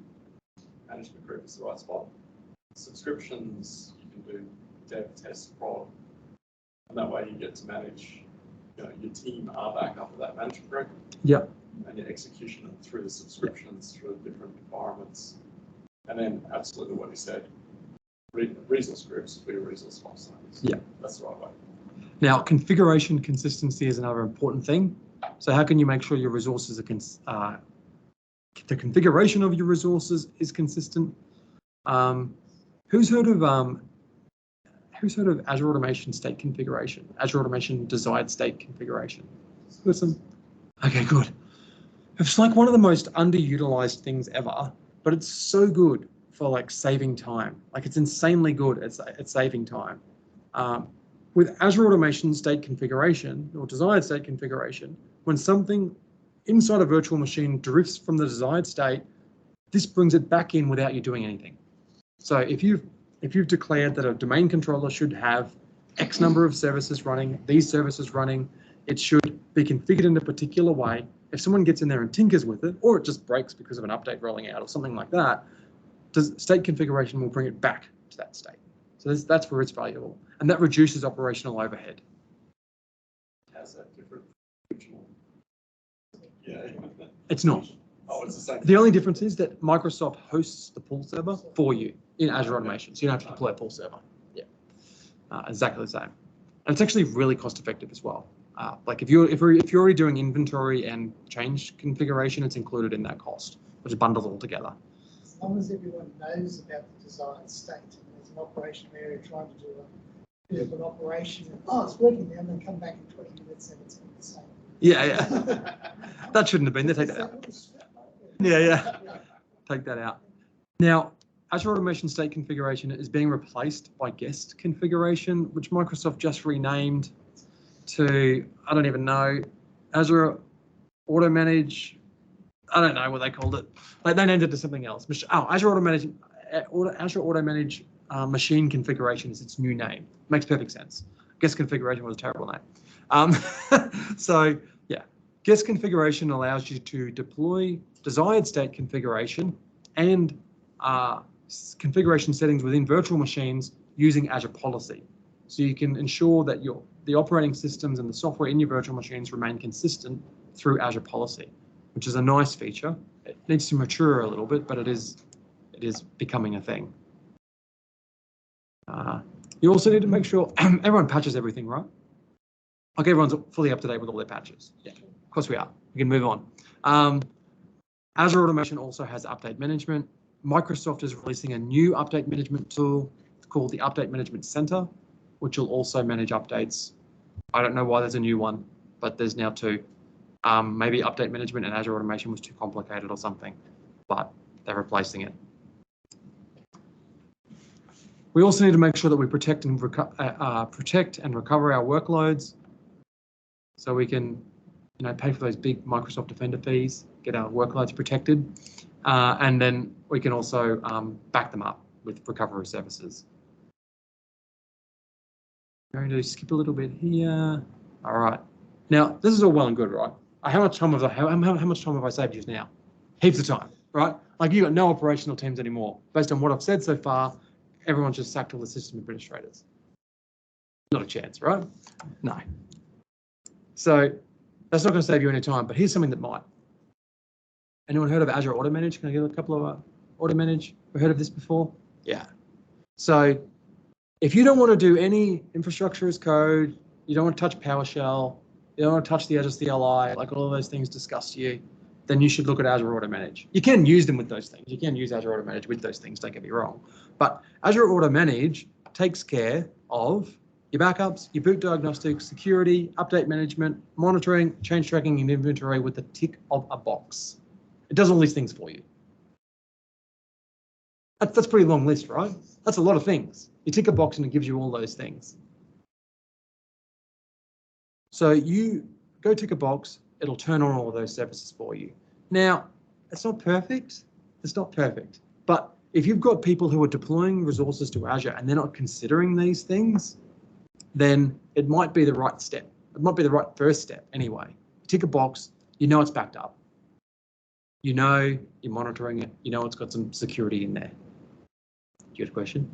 Speaker 1: management group is the right spot. Subscriptions, you can do dev, test, prod, and that way you get to manage, your team RBAC up to that management group.
Speaker 4: Yep.
Speaker 1: And your execution through the subscriptions, through the different environments, and then absolutely what you said, resource groups for your resource lifecycles.
Speaker 4: Yeah,
Speaker 1: that's the right way.
Speaker 4: Now, configuration consistency is another important thing. So, how can you make sure your resources are the configuration of your resources is consistent? Who's heard of Azure Automation State Configuration? Azure Automation Desired State Configuration. Listen. Okay, good. It's like one of the most underutilized things ever, but it's so good for like saving time. Like it's insanely good at saving time. With Azure Automation State Configuration or Desired State Configuration, when something inside a virtual machine drifts from the desired state, this brings it back in without you doing anything. So if you've declared that a domain controller should have X number of services running, these services running, it should be configured in a particular way. If someone gets in there and tinkers with it, or it just breaks because of an update rolling out or something like that, state configuration will bring it back to that state. So that's where it's valuable. And that reduces operational overhead.
Speaker 1: How's that different? Yeah.
Speaker 4: It's not.
Speaker 1: Oh, it's the same.
Speaker 4: The only difference is that Microsoft hosts the pull server for you in Azure Automation. So you don't have to deploy a pull server. Yeah, exactly the same. And it's actually really cost effective as well. Like if you're already doing inventory and change configuration, it's included in that cost, which is bundled all together.
Speaker 3: As long as everyone knows about the desired state, and there's an operation area trying to do a bit of an operation, and it's working now, and then come back in 20 minutes and it's the same.
Speaker 4: Yeah. That shouldn't have been. They take that out. Yeah. Take that out. Now, Azure Automation State Configuration is being replaced by Guest Configuration, which Microsoft just renamed to, I don't even know, Azure Auto Manage. I don't know what they called it. Like they named it to something else. Azure Auto Manage Machine Configuration is its new name. Makes perfect sense. Guest Configuration was a terrible name. So yeah, Guest Configuration allows you to deploy desired state configuration and configuration settings within virtual machines using Azure Policy. So you can ensure that the operating systems and the software in your virtual machines remain consistent through Azure Policy, which is a nice feature. It needs to mature a little bit, but it is becoming a thing. You also need to make sure everyone patches everything, right? Like everyone's fully up to date with all their patches. Yeah, of course we are. We can move on. Azure Automation also has update management. Microsoft is releasing a new update management tool called the Update Management Center, which will also manage updates. I don't know why there's a new one, but there's now two. Maybe update management and Azure Automation was too complicated or something, but they're replacing it. We also need to make sure that we protect and recover our workloads, so we can, pay for those big Microsoft Defender fees, get our workloads protected, and then we can also back them up with recovery services. I'm going to skip a little bit here. All right. Now, this is all well and good, right? How much time have I saved you now? Heaps of time, right? Like you've got no operational teams anymore. Based on what I've said so far, everyone's just sacked all the system administrators. Not a chance, right? No. So that's not going to save you any time, but here's something that might. Anyone heard of Azure Auto Manage? Can I get a couple of Auto Manage? Have heard of this before? Yeah. So if you don't want to do any infrastructure as code, you don't want to touch PowerShell, you don't want to touch the Azure CLI, like all of those things disgust you, then you should look at Azure Auto Manage. You can use them with those things. You can use Azure Auto Manage with those things, don't get me wrong. But Azure Auto Manage takes care of your backups, your boot diagnostics, security, update management, monitoring, change tracking, and inventory with the tick of a box. It does all these things for you. That's a pretty long list, right? That's a lot of things. You tick a box and it gives you all those things. So you go tick a box, it'll turn on all of those services for you. Now, it's not perfect. It's not perfect. But if you've got people who are deploying resources to Azure and they're not considering these things, then it might be the right step. It might be the right first step anyway. Tick a box, you know it's backed up. You know you're monitoring it. You know it's got some security in there. Do you have a question?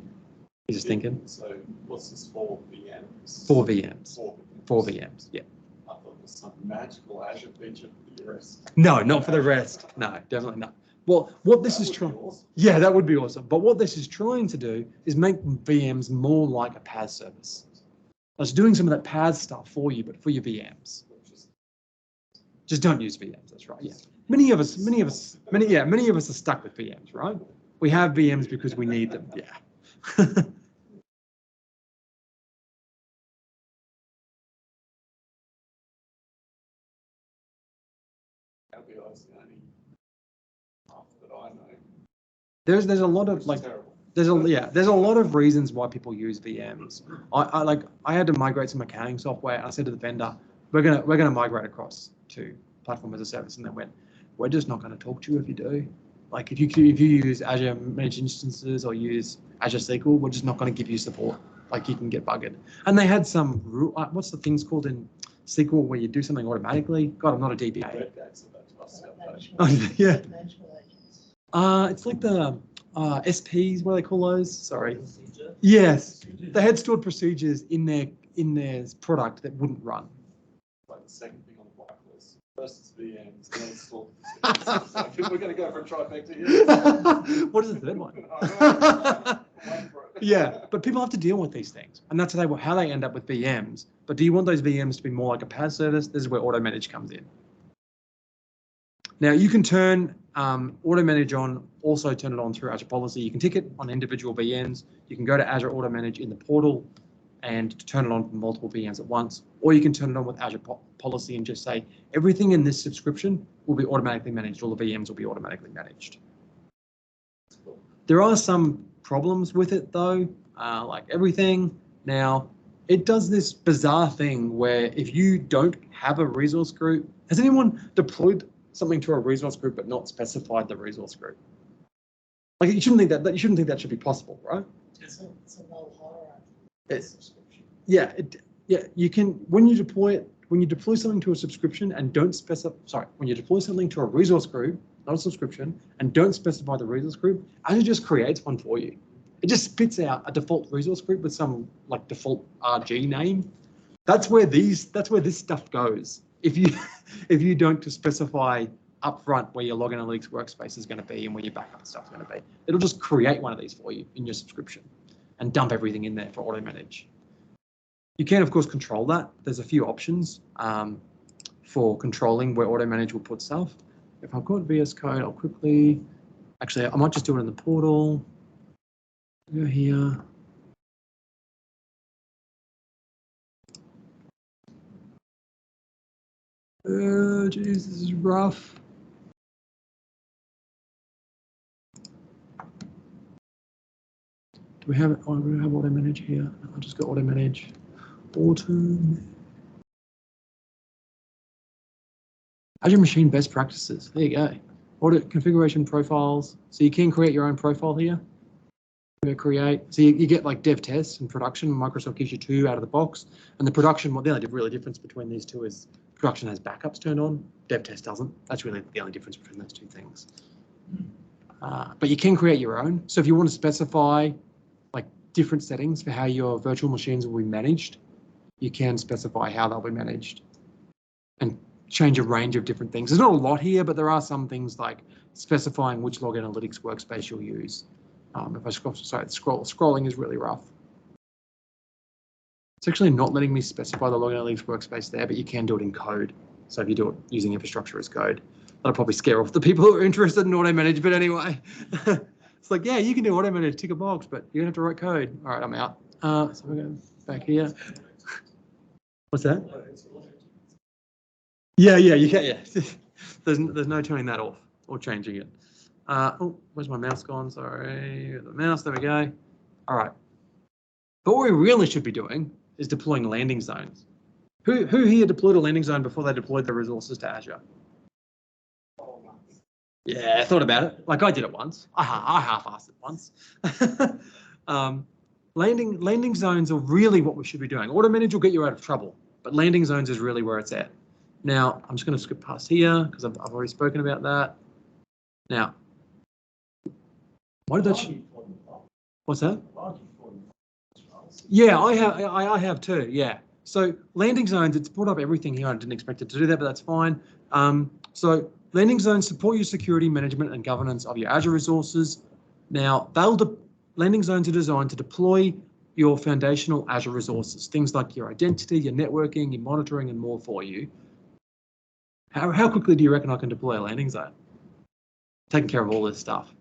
Speaker 4: You're just thinking?
Speaker 1: So what's this for VMs?
Speaker 4: Four VMs.
Speaker 1: Four VMs.
Speaker 4: 4 VMs, yeah.
Speaker 1: I thought it was some magical Azure feature for the rest.
Speaker 4: No, not for the rest. No, definitely not. Well, what this is trying,
Speaker 1: Awesome.
Speaker 4: yeah, that would be awesome. But what this is trying to do is make VMs more like a PaaS service. It's doing some of that PaaS stuff for you, but for your VMs. Just don't use VMs. That's right. Yeah. Many of us are stuck with VMs, right? We have VMs because we need them. Yeah.
Speaker 1: AWS, the only half that I know.
Speaker 4: There's a lot of
Speaker 1: Which is
Speaker 4: like.
Speaker 1: terrible.
Speaker 4: There's a lot of reasons why people use VMs. I had to migrate some accounting software. And I said to the vendor, we're gonna migrate across to platform as a service, and they went, we're just not going to talk to you if you do. Like if you use Azure managed instances or use Azure SQL, we're just not going to give you support. Like you can get bugged. And they had some what's the things called in SQL where you do something automatically? God, I'm not a DBA.
Speaker 1: Red Gats about to us,
Speaker 4: Oh, yeah.
Speaker 3: Management agents.
Speaker 4: It's like the SPs, what do they call those? Sorry. Yes, they had stored procedures in their product that wouldn't run.
Speaker 1: Like the second thing on the blacklist. First it's VMs, then it's stored. I think we're going to go for a trifecta here.
Speaker 4: What is the third one?
Speaker 1: Wait for it.
Speaker 4: Yeah, but people have to deal with these things, and that's how they end up with VMs. But do you want those VMs to be more like a PaaS service? This is where Auto Manage comes in. Now you can turn Auto Manage on, also turn it on through Azure Policy. You can tick it on individual VMs. You can go to Azure Auto Manage in the portal and turn it on for multiple VMs at once, or you can turn it on with Azure Policy and just say everything in this subscription will be automatically managed. All the VMs will be automatically managed. There are some problems with it though, like everything. Now, it does this bizarre thing where if you don't have a resource group, has anyone deployed something to a resource group but not specified the resource group? Like you shouldn't think that should be possible, right?
Speaker 3: It's a null hierarchy. Subscription.
Speaker 4: Yeah, you can when you deploy something to a subscription and don't specify, when you deploy something to a resource group, not a subscription, and don't specify the resource group, Azure just creates one for you. It just spits out a default resource group with some like default RG name. That's where this stuff goes. If you don't specify upfront where your log analytics workspace is going to be and where your backup stuff is going to be, it'll just create one of these for you in your subscription and dump everything in there for Auto Manage. You can, of course, control that. There's a few options for controlling where Auto Manage will put stuff. If I've got VS Code, I'll quickly, actually, I might just do it in the portal. Go here. Geez, this is rough. Do we have it? Oh, we have Auto Manage here. I'll just go Auto Manage. Azure Machine Best Practices. There you go. Audit configuration profiles. So you can create your own profile here. Create. So you get like dev tests and production. Microsoft gives you 2 out of the box. And the production, well, the only really difference between these two is production has backups turned on. Dev test doesn't. That's really the only difference between those two things. But you can create your own. So if you want to specify like different settings for how your virtual machines will be managed, you can specify how they'll be managed and change a range of different things. There's not a lot here, but there are some things like specifying which log analytics workspace you'll use. If I scroll, sorry, scrolling is really rough. It's actually not letting me specify the login leaves workspace there, but you can do it in code. So if you do it using infrastructure as code, that'll probably scare off the people who are interested in auto manage. But anyway, it's like, yeah, you can do auto manage, tick a box, but you're gonna have to write code. All right, I'm out. So we're going back here. What's that? Yeah, you can. Yeah, there's no turning that off or changing it. Oh, where's my mouse gone? Sorry, the mouse. There we go. All right. But what we really should be doing is deploying landing zones. Who here deployed a landing zone before they deployed the resources to Azure? Yeah, I thought about it. Like I did it once. I half-assed it once. Landing zones are really what we should be doing. Auto manage will get you out of trouble, but landing zones is really where it's at. Now, I'm just going to skip past here because I've already spoken about that. Now, why did that? What's that? Yeah, I have too. Yeah. So landing zones, it's brought up everything here. I didn't expect it to do that, but that's fine. So landing zones support your security management and governance of your Azure resources. Now, landing zones are designed to deploy your foundational Azure resources, things like your identity, your networking, your monitoring, and more for you. How quickly do you reckon I can deploy a landing zone? Taking care of all this stuff.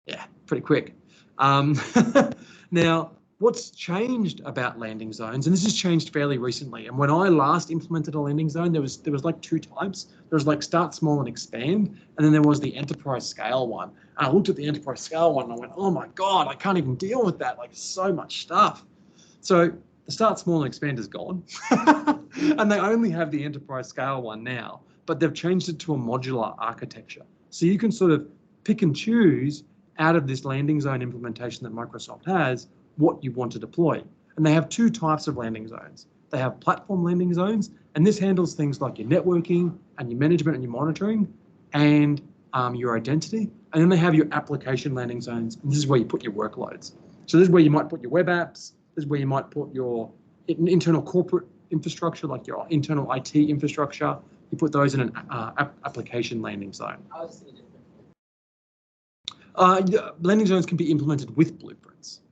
Speaker 4: Yeah, pretty quick. Now, what's changed about landing zones, and this has changed fairly recently, and when I last implemented a landing zone, there was like two types. There was like start small and expand, and then there was the enterprise scale one. And I looked at the enterprise scale one and I went, oh my God, I can't even deal with that, like so much stuff. So the start small and expand is gone, and they only have the enterprise scale one now, but they've changed it to a modular architecture. So you can sort of pick and choose out of this landing zone implementation that Microsoft has what you want to deploy. And they have two types of landing zones. They have platform landing zones, and this handles things like your networking and your management and your monitoring and your identity. And then they have your application landing zones, and this is where you put your workloads. So this is where you might put your web apps. This is where you might put your internal corporate infrastructure, like your internal IT infrastructure. You put those in an application landing zone. Landing zones can be implemented with blueprints.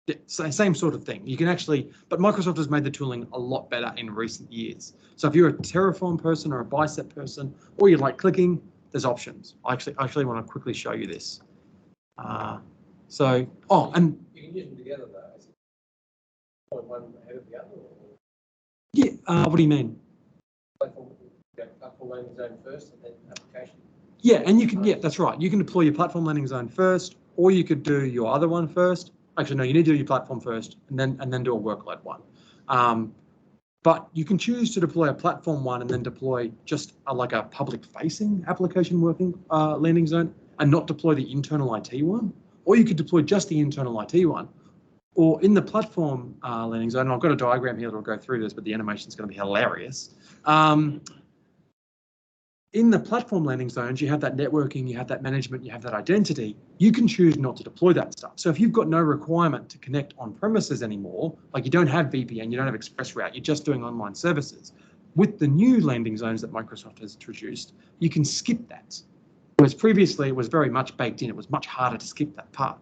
Speaker 4: Yeah, same sort of thing. You can actually, but Microsoft has made the tooling a lot better in recent years. So if you're a Terraform person or a Bicep person, or you like clicking, there's options. I actually want to quickly show you this. And
Speaker 6: you can use them together though. Point one ahead of the other. Or?
Speaker 4: Yeah. What do you mean?
Speaker 6: Platform landing zone first and then application.
Speaker 4: Yeah, and you can. Yeah, that's right. You can deploy your platform landing zone first, or you could do your other one first. Actually, no, you need to do your platform first, and then do a workload one. But you can choose to deploy a platform one and then deploy just like a public-facing application working landing zone, and not deploy the internal IT one. Or you could deploy just the internal IT one. Or in the platform landing zone, and I've got a diagram here that will go through this, but the animation is going to be hilarious. In the platform landing zones, you have that networking, you have that management, you have that identity. You can choose not to deploy that stuff. So if you've got no requirement to connect on premises anymore, like you don't have VPN, you don't have ExpressRoute, you're just doing online services. With the new landing zones that Microsoft has introduced, you can skip that. Whereas previously it was very much baked in. It was much harder to skip that part.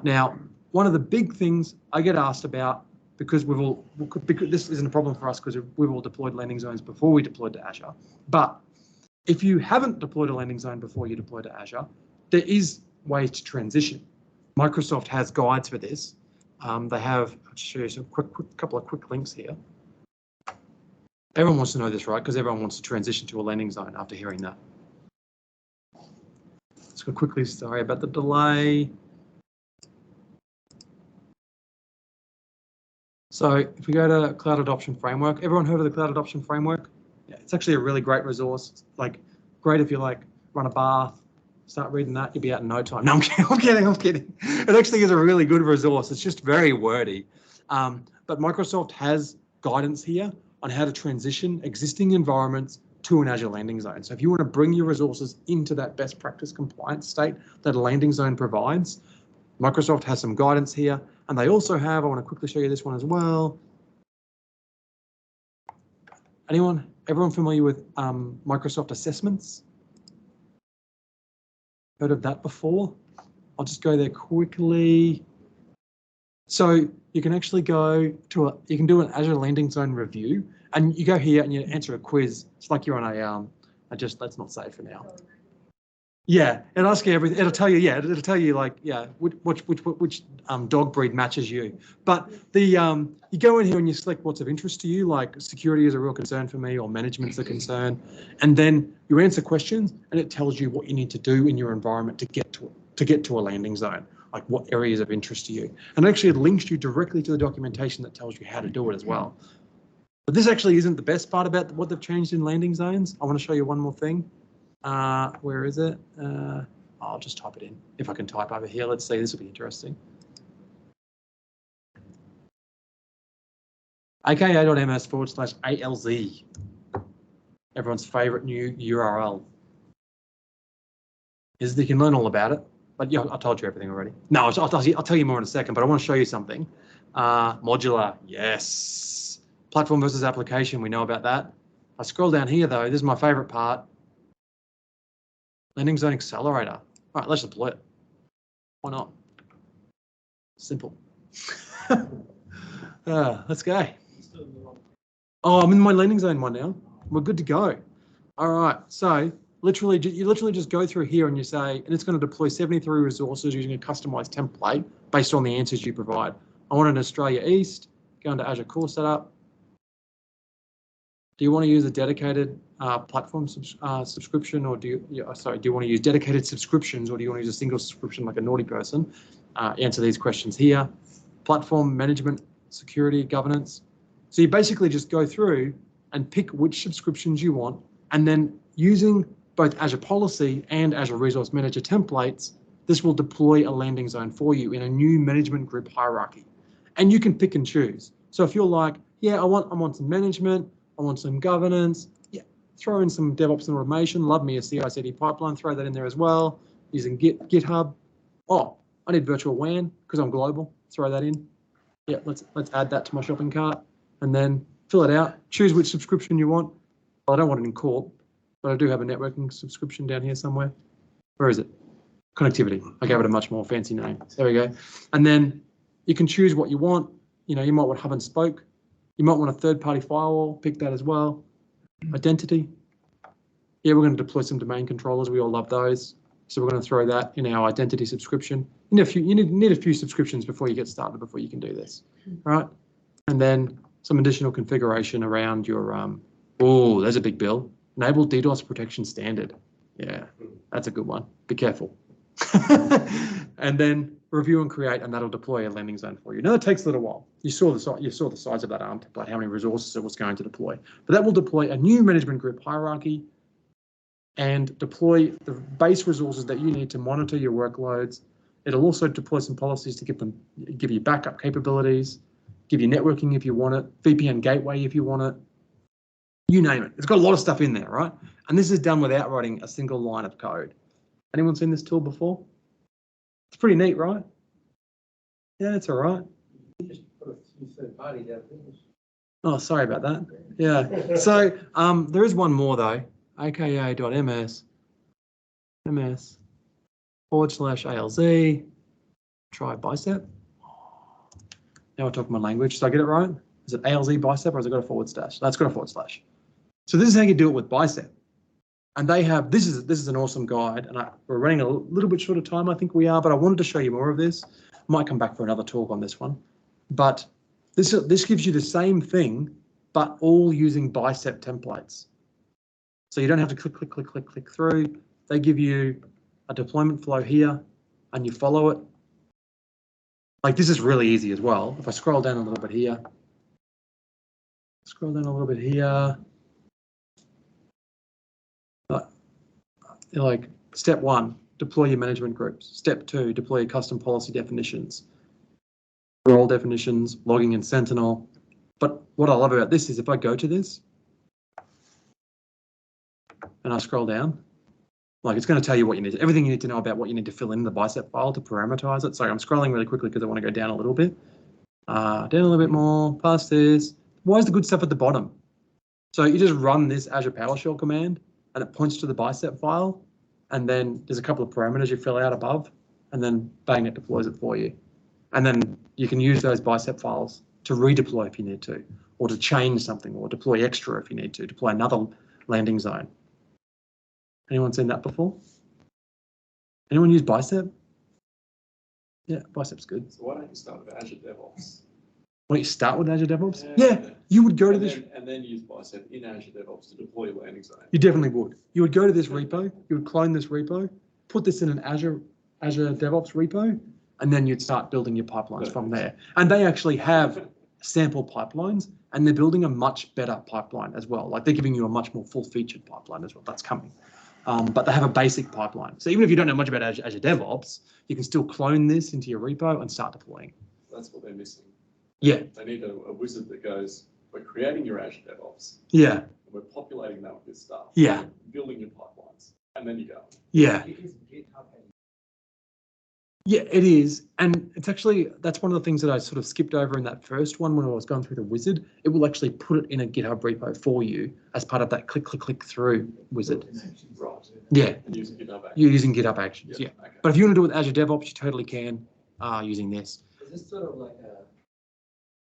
Speaker 4: Now, one of the big things I get asked about, because this isn't a problem for us because we've all deployed landing zones before we deployed to Azure, but if you haven't deployed a landing zone before you deploy to Azure, there is ways to transition. Microsoft has guides for this. They have, I'll show you some couple of quick links here. Everyone wants to know this, right? Because everyone wants to transition to a landing zone after hearing that. Let's go quickly, sorry about the delay. So if we go to Cloud Adoption Framework, everyone heard of the Cloud Adoption Framework? Yeah, it's actually a really great resource. It's like great if you like run a bath, start reading that, you'll be out in no time. No, I'm kidding. It actually is a really good resource. It's just very wordy. But Microsoft has guidance here on how to transition existing environments to an Azure landing zone. So if you want to bring your resources into that best practice compliance state that a landing zone provides, Microsoft has some guidance here. And they also have, I want to quickly show you this one as well. Everyone familiar with Microsoft assessments? Heard of that before? I'll just go there quickly. So you can actually go to you can do an Azure Landing Zone review, and you go here and you answer a quiz. It's like you're on a let's not say for now. Yeah, it'll ask you everything. It'll tell you, it'll tell you like, which dog breed matches you. But the you go in here and you select what's of interest to you, like security is a real concern for me, or management's a concern, and then you answer questions, and it tells you what you need to do in your environment to get to a landing zone, like what areas of interest to you, and actually it links you directly to the documentation that tells you how to do it as well. But this actually isn't the best part about what they've changed in landing zones. I want to show you one more thing. Where is it? I'll just type it in. If I can type over here, let's see, this will be interesting. aka.ms/ALZ. Everyone's favorite new URL. Is you can learn all about it, but yeah, I told you everything already. No, I'll tell you more in a second, but I want to show you something. Modular, yes. Platform versus application, we know about that. I scroll down here though, this is my favorite part. Landing Zone Accelerator. All right, let's deploy it. Why not? Simple. Let's go. Oh, I'm in my landing zone one now. We're good to go. All right, so you literally just go through here and you say, and it's going to deploy 73 resources using a customized template based on the answers you provide. I want an Australia East, go into Azure Core Setup. Do you want to use a dedicated platform subscription, or do you want to use dedicated subscriptions, or do you want to use a single subscription like a naughty person? Answer these questions here. Platform management, security, governance. So you basically just go through and pick which subscriptions you want, and then using both Azure Policy and Azure Resource Manager templates, this will deploy a landing zone for you in a new management group hierarchy. And you can pick and choose. So if you're like, yeah, I want some management, I want some governance, yeah, throw in some DevOps and automation, love me a CI/CD pipeline, throw that in there as well, using GitHub. Oh, I need virtual WAN because I'm global, throw that in. Yeah, let's add that to my shopping cart, and then fill it out, choose which subscription you want. Well, I don't want it in Corp, but I do have a networking subscription down here somewhere. Where is it? Connectivity. I gave it a much more fancy name. There we go. And then you can choose what you want. You know, you might want hub and spoke. You might want a third-party firewall, pick that as well. Identity. Yeah, we're going to deploy some domain controllers. We all love those. So we're going to throw that in our identity subscription. You need a few subscriptions before you get started, before you can do this. All right. And then some additional configuration around your, oh, there's a big bill. Enable DDoS protection standard. Yeah, that's a good one. Be careful. And then review and create, and that'll deploy a landing zone for you. Now, it takes a little while. You saw the size of that ARM template, how many resources it was going to deploy. But that will deploy a new management group hierarchy and deploy the base resources that you need to monitor your workloads. It'll also deploy some policies to give you backup capabilities, give you networking if you want it, VPN gateway if you want it, you name it. It's got a lot of stuff in there, right? And this is done without writing a single line of code. Anyone seen this tool before? It's pretty neat, right? Yeah, it's all right.
Speaker 6: You just put a few third party down there.
Speaker 4: Oh, sorry about that. Yeah. So there is one more though. aka.ms /ALZ. Try bicep. Now we're talking my language. Did I get it right? Is it ALZ bicep, or has it got a /? That's got a /. So this is how you do it with bicep. And they have, this is an awesome guide, and we're running a little bit short of time, I think we are, but I wanted to show you more of this. Might come back for another talk on this one. But this gives you the same thing, but all using bicep templates. So you don't have to click through. They give you a deployment flow here, and you follow it. Like, this is really easy as well. If I scroll down a little bit here, like step 1, deploy your management groups. Step 2, deploy your custom policy definitions, role definitions, logging in Sentinel. But what I love about this is if I go to this and I scroll down, like, it's going to tell you what you need, everything you need to know about what you need to fill in the bicep file to parameterize it. Sorry, I'm scrolling really quickly because I want to go down a little bit. Down a little bit more, past this. Why is the good stuff at the bottom? So you just run this Azure PowerShell command and it points to the bicep file. And then there's a couple of parameters you fill out above, and then bang, it deploys it for you. And then you can use those bicep files to redeploy if you need to, or to change something, or deploy extra if you need to, deploy another landing zone. Anyone seen that before? Anyone use bicep? Yeah, bicep's good.
Speaker 1: So why don't you start with Azure DevOps?
Speaker 4: Why don't you start with Azure DevOps? Yeah, you would go to this.
Speaker 1: And then use bicep in Azure DevOps to deploy your landing zone.
Speaker 4: You definitely would. You would go to this repo, you would clone this repo, put this in an Azure DevOps repo, and then you'd start building your pipelines from there. And they actually have sample pipelines, and they're building a much better pipeline as well. Like they're giving you a much more full-featured pipeline as well. That's coming. But they have a basic pipeline. So even if you don't know much about Azure DevOps, you can still clone this into your repo and start deploying.
Speaker 1: That's what they're missing.
Speaker 4: Yeah.
Speaker 1: They need a wizard that goes, we're creating your Azure DevOps.
Speaker 4: Yeah.
Speaker 1: And we're populating that with this stuff.
Speaker 4: Yeah.
Speaker 1: Building your pipelines. And then you go.
Speaker 4: Yeah.
Speaker 6: It is GitHub and
Speaker 4: Yeah, it is. And it's actually, that's one of the things that I sort of skipped over in that first one when I was going through the wizard. It will actually put it in a GitHub repo for you as part of that click, click, click through wizard.
Speaker 1: Right.
Speaker 4: Yeah,
Speaker 1: And using GitHub Actions.
Speaker 4: you're using GitHub Actions, yeah.
Speaker 1: Okay.
Speaker 4: But if you want to do it with Azure DevOps, you totally can using this.
Speaker 7: Is this sort of like a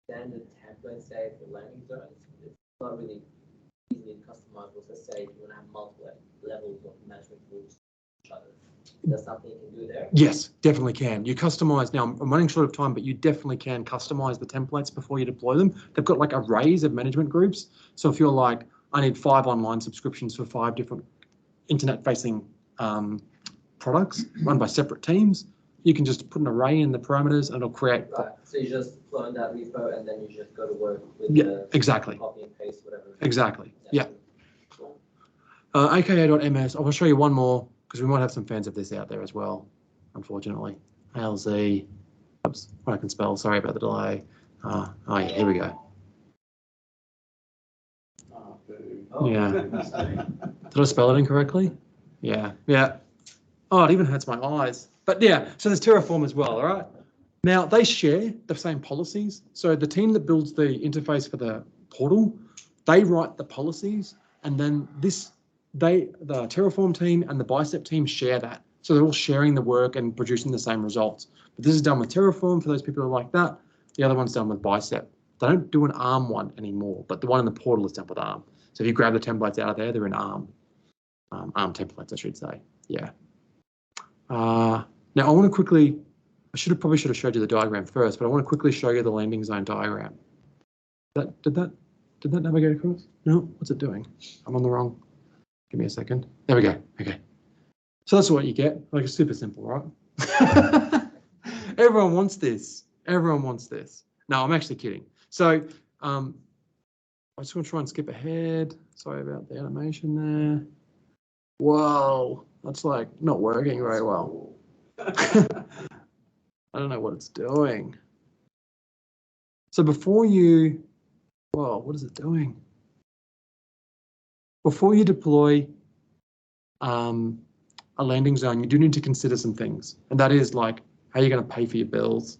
Speaker 7: standard template, say, for landing zones? It's not really easily customizable. Let's say if you want to have multiple levels of management groups, each other. Is that something you can do there?
Speaker 4: Yes, definitely can. You customize, now I'm running short of time, but you definitely can customize the templates before you deploy them. They've got like arrays of management groups. So if you're like, I need 5 online subscriptions for 5 different internet-facing products run by separate teams, you can just put an array in the parameters and it'll create.
Speaker 7: Right. So you just clone that repo and then you just go to work with
Speaker 4: Yeah,
Speaker 7: the
Speaker 4: exactly.
Speaker 7: copy and paste, whatever.
Speaker 4: Exactly. Yeah.
Speaker 7: Cool.
Speaker 4: aka.ms. I will show you one more because we might have some fans of this out there as well, unfortunately. ALZ. Oops, I can spell. Sorry about the delay. Oh, yeah, here we go.
Speaker 7: Oh,
Speaker 4: Yeah.
Speaker 7: interesting.
Speaker 4: Did I spell it incorrectly? Yeah. Yeah. Oh, it even hurts my eyes. But yeah, so there's Terraform as well, all right? Now, they share the same policies. So the team that builds the interface for the portal, they write the policies, and then the Terraform team and the Bicep team share that. So they're all sharing the work and producing the same results. But this is done with Terraform for those people who are like that. The other one's done with Bicep. They don't do an ARM one anymore, but the one in the portal is done with ARM. So if you grab the templates out of there, they're in ARM. ARM templates, I should say. Yeah. Now I want to quickly, probably should have showed you the diagram first, but I want to quickly show you the landing zone diagram. Did that navigate across? No, what's it doing? I'm on the wrong. Give me a second. There we go. Okay. So that's what you get. Like, it's super simple, right? Everyone wants this. Everyone wants this. No, I'm actually kidding. So I just want to try and skip ahead. Sorry about the animation there. Whoa, that's like not working very well. I don't know what it's doing. So before you, whoa, what is it doing? Before you deploy a landing zone, you do need to consider some things. And that is like, how you're going to pay for your bills,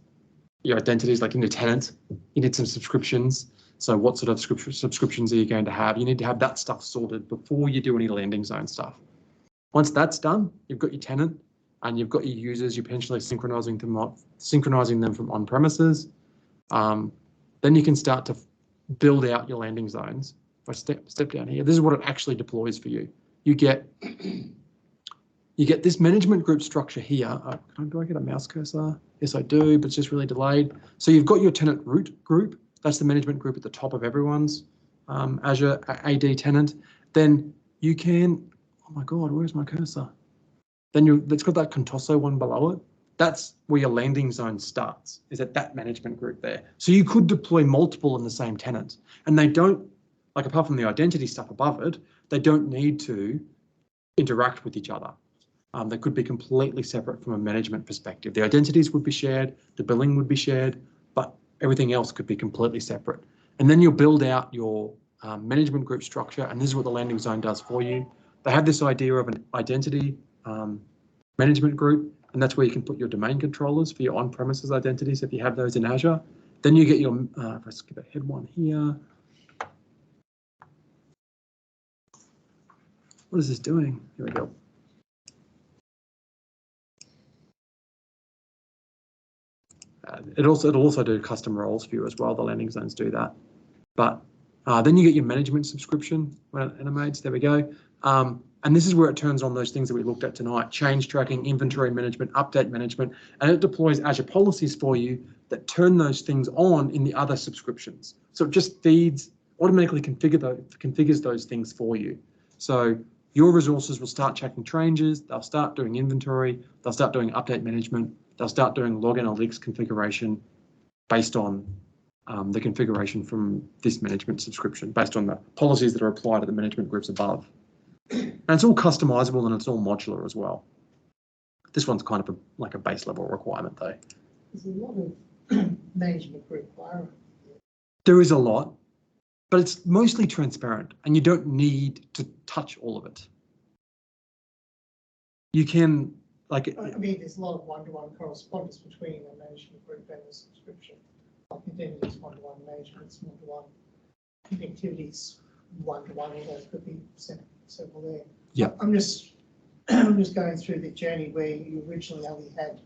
Speaker 4: your identities, like in your tenant, you need some subscriptions. So what sort of subscriptions are you going to have? You need to have that stuff sorted before you do any landing zone stuff. Once that's done, you've got your tenant and you've got your users, you're potentially synchronizing them from on-premises. Then you can start to build out your landing zones. If I step down here, this is what it actually deploys for you. You get this management group structure here. Do I get a mouse cursor? Yes, I do, but it's just really delayed. So you've got your tenant root group. That's the management group at the top of everyone's Azure AD tenant. Then you can, oh my God, where's my cursor? Then it's got that Contoso one below it. That's where your landing zone starts, is at that management group there. So you could deploy multiple in the same tenant, and they don't, like apart from the identity stuff above it, they don't need to interact with each other. They could be completely separate from a management perspective. The identities would be shared, the billing would be shared, but everything else could be completely separate. And then you'll build out your management group structure, and this is what the landing zone does for you. They have this idea of an identity management group, and that's where you can put your domain controllers for your on-premises identities if you have those in Azure. Then you get your, if I skip ahead one here. What is this doing? Here we go. It'll also do custom roles for you as well. The landing zones do that. But then you get your management subscription when it animates. There we go. And this is where it turns on those things that we looked at tonight: change tracking, inventory management, update management, and it deploys Azure policies for you that turn those things on in the other subscriptions. So it just automatically configures those things for you. So your resources will start checking changes, they'll start doing inventory, they'll start doing update management, they'll start doing log analytics configuration based on the configuration from this management subscription, based on the policies that are applied to the management groups above. And it's all customizable and it's all modular as well. This one's kind of like a base level requirement though.
Speaker 3: There's a lot of management requirement.
Speaker 4: There is a lot, but it's mostly transparent and you don't need to touch all of it. You can, like...
Speaker 3: I mean, there's a lot of one-to-one correspondence between a management group and a subscription. Like identities, one-to-one management, one-to-one connectivities, one-to-one, although it could be several there.
Speaker 4: Yeah.
Speaker 3: I'm just going through the journey where you originally only had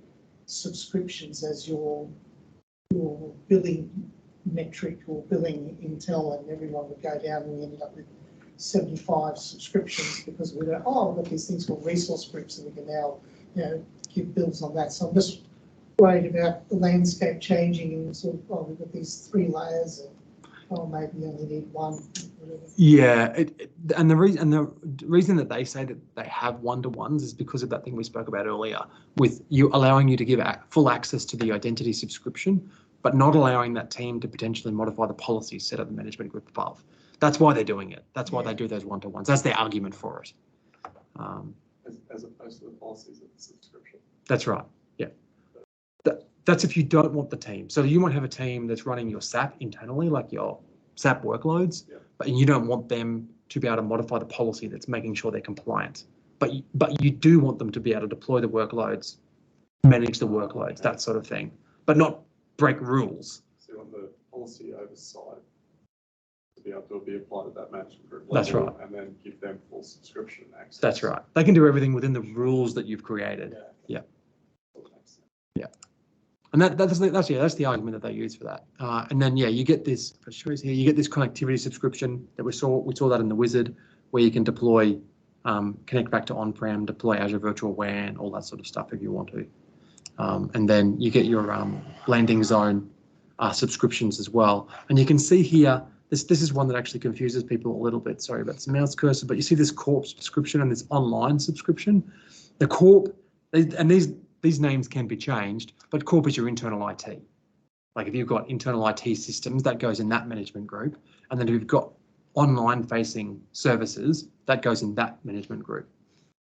Speaker 3: subscriptions as your billing metric or billing intel, and everyone would go down, and we ended up with 75 subscriptions because we went, oh, we've got these things called resource groups and we can now, give bills on that. So I'm just worried about the landscape changing and sort of, oh, we've got these 3 layers and oh, maybe you only need one. Whatever.
Speaker 4: Yeah, and the reason that they say that they have one-to-ones is because of that thing we spoke about earlier, with you allowing you to give full access to the identity subscription, but not allowing that team to potentially modify the policies set at the management group above. That's why they're doing it. That's why they do those one-to-ones. That's their argument for it.
Speaker 1: As opposed to the policies of the subscription.
Speaker 4: That's right. Yeah. That's if you don't want the team. So you might have a team that's running your SAP internally, like your SAP workloads, but you don't want them to be able to modify the policy that's making sure they're compliant. But you do want them to be able to deploy the workloads, manage the workloads, that sort of thing, but not break rules.
Speaker 1: So you want the policy oversight to be able to be applied at that management group level.
Speaker 4: That's right.
Speaker 1: And then give them full subscription access.
Speaker 4: That's right. They can do everything within the rules that you've created. Yeah. Yeah. And that's the argument that they use for that. And then you get this. It shows here. You get this connectivity subscription that we saw that in the wizard, where you can deploy, connect back to on-prem, deploy Azure Virtual WAN, all that sort of stuff if you want to. And then you get your landing zone subscriptions as well. And you can see here, this is one that actually confuses people a little bit. Sorry about this mouse cursor, but you see this corp subscription and this online subscription. The corp, and these names can be changed, but corp is your internal IT. Like if you've got internal IT systems, that goes in that management group. And then if you've got online facing services, that goes in that management group.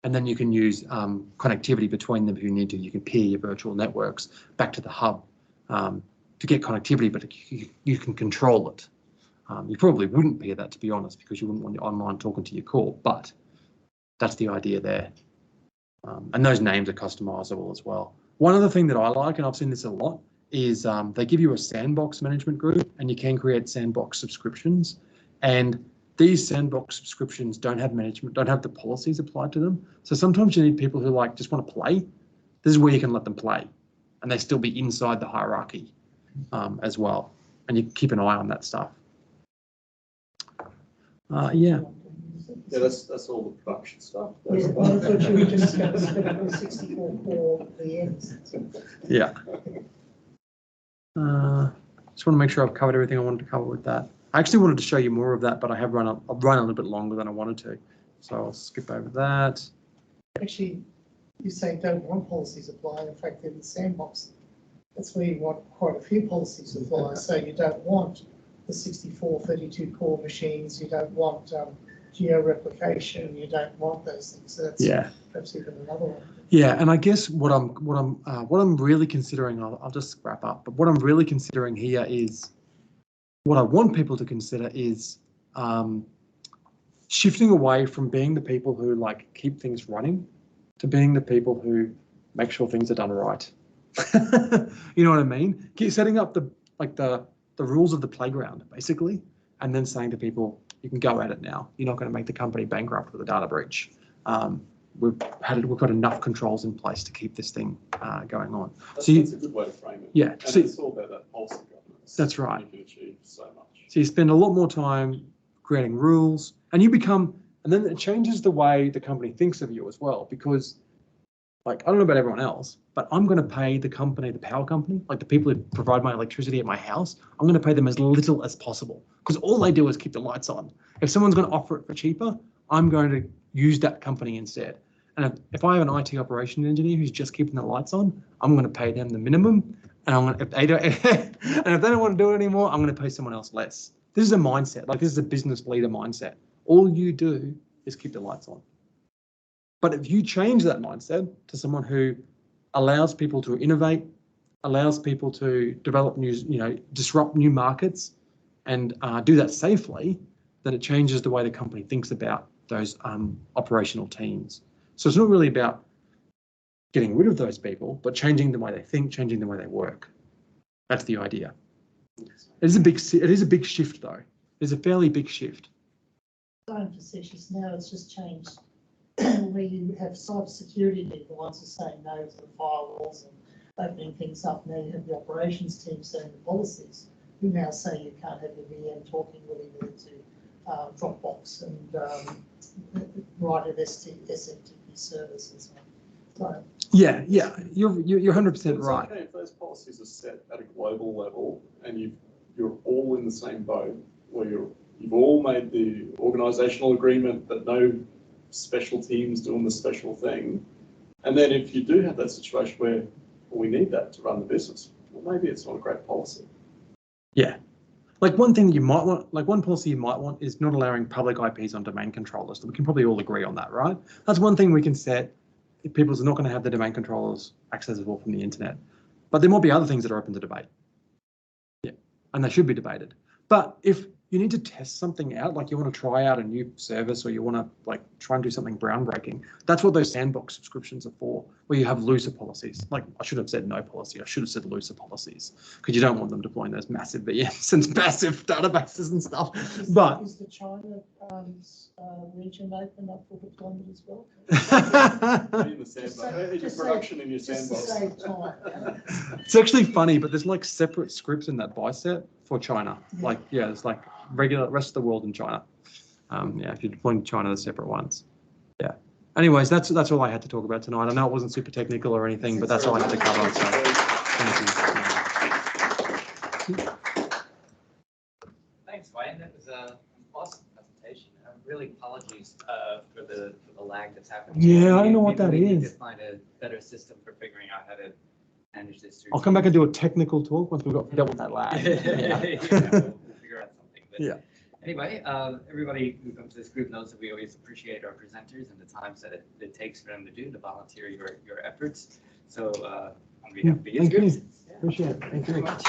Speaker 4: And then you can use connectivity between them if you need to. You can peer your virtual networks back to the hub to get connectivity, but you can control it. You probably wouldn't peer that, to be honest, because you wouldn't want your online talking to your core, but that's the idea there. And those names are customizable as well. One other thing that I like, and I've seen this a lot, is they give you a sandbox management group, and you can create sandbox subscriptions. And these sandbox subscriptions don't have the policies applied to them. So sometimes you need people who just want to play. This is where you can let them play, and they still be inside the hierarchy as well. And you keep an eye on that stuff.
Speaker 1: Yeah, that's all the production stuff.
Speaker 3: Yeah, I thought you were just going to spend the 64 core VMs.
Speaker 4: Yeah. Just want to make sure I've covered everything I wanted to cover with that. I actually wanted to show you more of that, but I've run a little bit longer than I wanted to. So I'll skip over that.
Speaker 3: Actually, you say don't want policies applied. In fact, in the sandbox, that's where you want quite a few policies applied. So you don't want the 64, 32 core machines. You don't want geo-replication. You don't want those things. So that's perhaps even another one.
Speaker 4: Yeah, and I guess what I'm really considering, I'll just wrap up, but what I'm really considering here is, what I want people to consider is shifting away from being the people who keep things running to being the people who make sure things are done right. You know what I mean? Keep setting up the rules of the playground, basically, and then saying to people, you can go at it now. You're not going to make the company bankrupt with a data breach. We've got enough controls in place to keep this thing going on.
Speaker 1: That's a good way to frame it.
Speaker 4: Yeah,
Speaker 1: And
Speaker 4: see,
Speaker 1: it's all about that policy governance.
Speaker 4: That's right.
Speaker 1: You can achieve so much.
Speaker 4: so you spend a lot more time creating rules, and you become, and then it changes the way the company thinks of you as well, because like, I don't know about everyone else, but I'm going to pay the company, the power company, like the people who provide my electricity at my house, I'm going to pay them as little as possible, because all they do is keep the lights on. If someone's going to offer it for cheaper, I'm going to use that company instead. And if I have an IT operation engineer who's just keeping the lights on, I'm going to pay them the minimum. And I'm going to, if they don't, and if they don't want to do it anymore, I'm going to pay someone else less. This is a mindset. Like, this is a business leader mindset. All you do is keep the lights on. But if you change that mindset to someone who allows people to innovate, allows people to develop new, disrupt new markets, and do that safely, then it changes the way the company thinks about those operational teams. So it's not really about getting rid of those people, but changing the way they think, changing the way they work. That's the idea. It is a big shift, though. It's a fairly big shift.
Speaker 3: Going facetious now, it's just changed where you have cybersecurity people once are saying no to the firewalls and opening things up. Now you have the operations team saying the policies. We now say you can't have your VM talking willy-nilly to Dropbox and write an SFTP service and so on. So,
Speaker 4: Yeah, you're 100% right.
Speaker 1: Okay, if those policies are set at a global level and you're all in the same boat, where you've all made the organisational agreement that no special teams doing the special thing, and then if you do have that situation where we need that to run the business, well, maybe it's not a great policy.
Speaker 4: Yeah. Like, one thing you might want, like one policy you might want is not allowing public IPs on domain controllers. We can probably all agree on that, right? That's one thing we can set. If people are not going to have the domain controllers accessible from the internet. But there might be other things that are open to debate. Yeah, and they should be debated. But if you need to test something out, like you want to try out a new service, or you want to like try and do something groundbreaking, that's what those sandbox subscriptions are for, where you have looser policies. Like, I should have said no policy. I should have said looser policies, because you don't want them deploying those massive VMs and massive databases and stuff. But
Speaker 3: is the China region open up for deployment as well?
Speaker 1: In the sandbox, your production in your sandbox.
Speaker 3: Just to save time.
Speaker 4: It's actually funny, but there's like separate scripts in that bicep for China. Like, yeah, it's like regular rest of the world in China. Yeah, if you're deploying to China, there's separate ones. Yeah. Anyways, that's all I had to talk about tonight. I know it wasn't super technical or anything, but that's all I had to cover. So thank you.
Speaker 2: Thanks, Wayne. That was an awesome presentation. Really apologies for the lag that's happening.
Speaker 4: Yeah, I don't know what
Speaker 2: Maybe
Speaker 4: that
Speaker 2: we need
Speaker 4: is.
Speaker 2: to find a better system for figuring out how to manage this.
Speaker 4: I'll come back and do a technical talk once we've got dealt with that lag.
Speaker 2: Yeah, we'll figure out something. But
Speaker 4: Yeah.
Speaker 2: Anyway, everybody who comes to this group knows that we always appreciate our presenters and the times that it takes for them to do to volunteer your efforts. So on behalf of the
Speaker 4: Thank you.
Speaker 2: groups,
Speaker 4: Appreciate it. Thank you
Speaker 2: very much.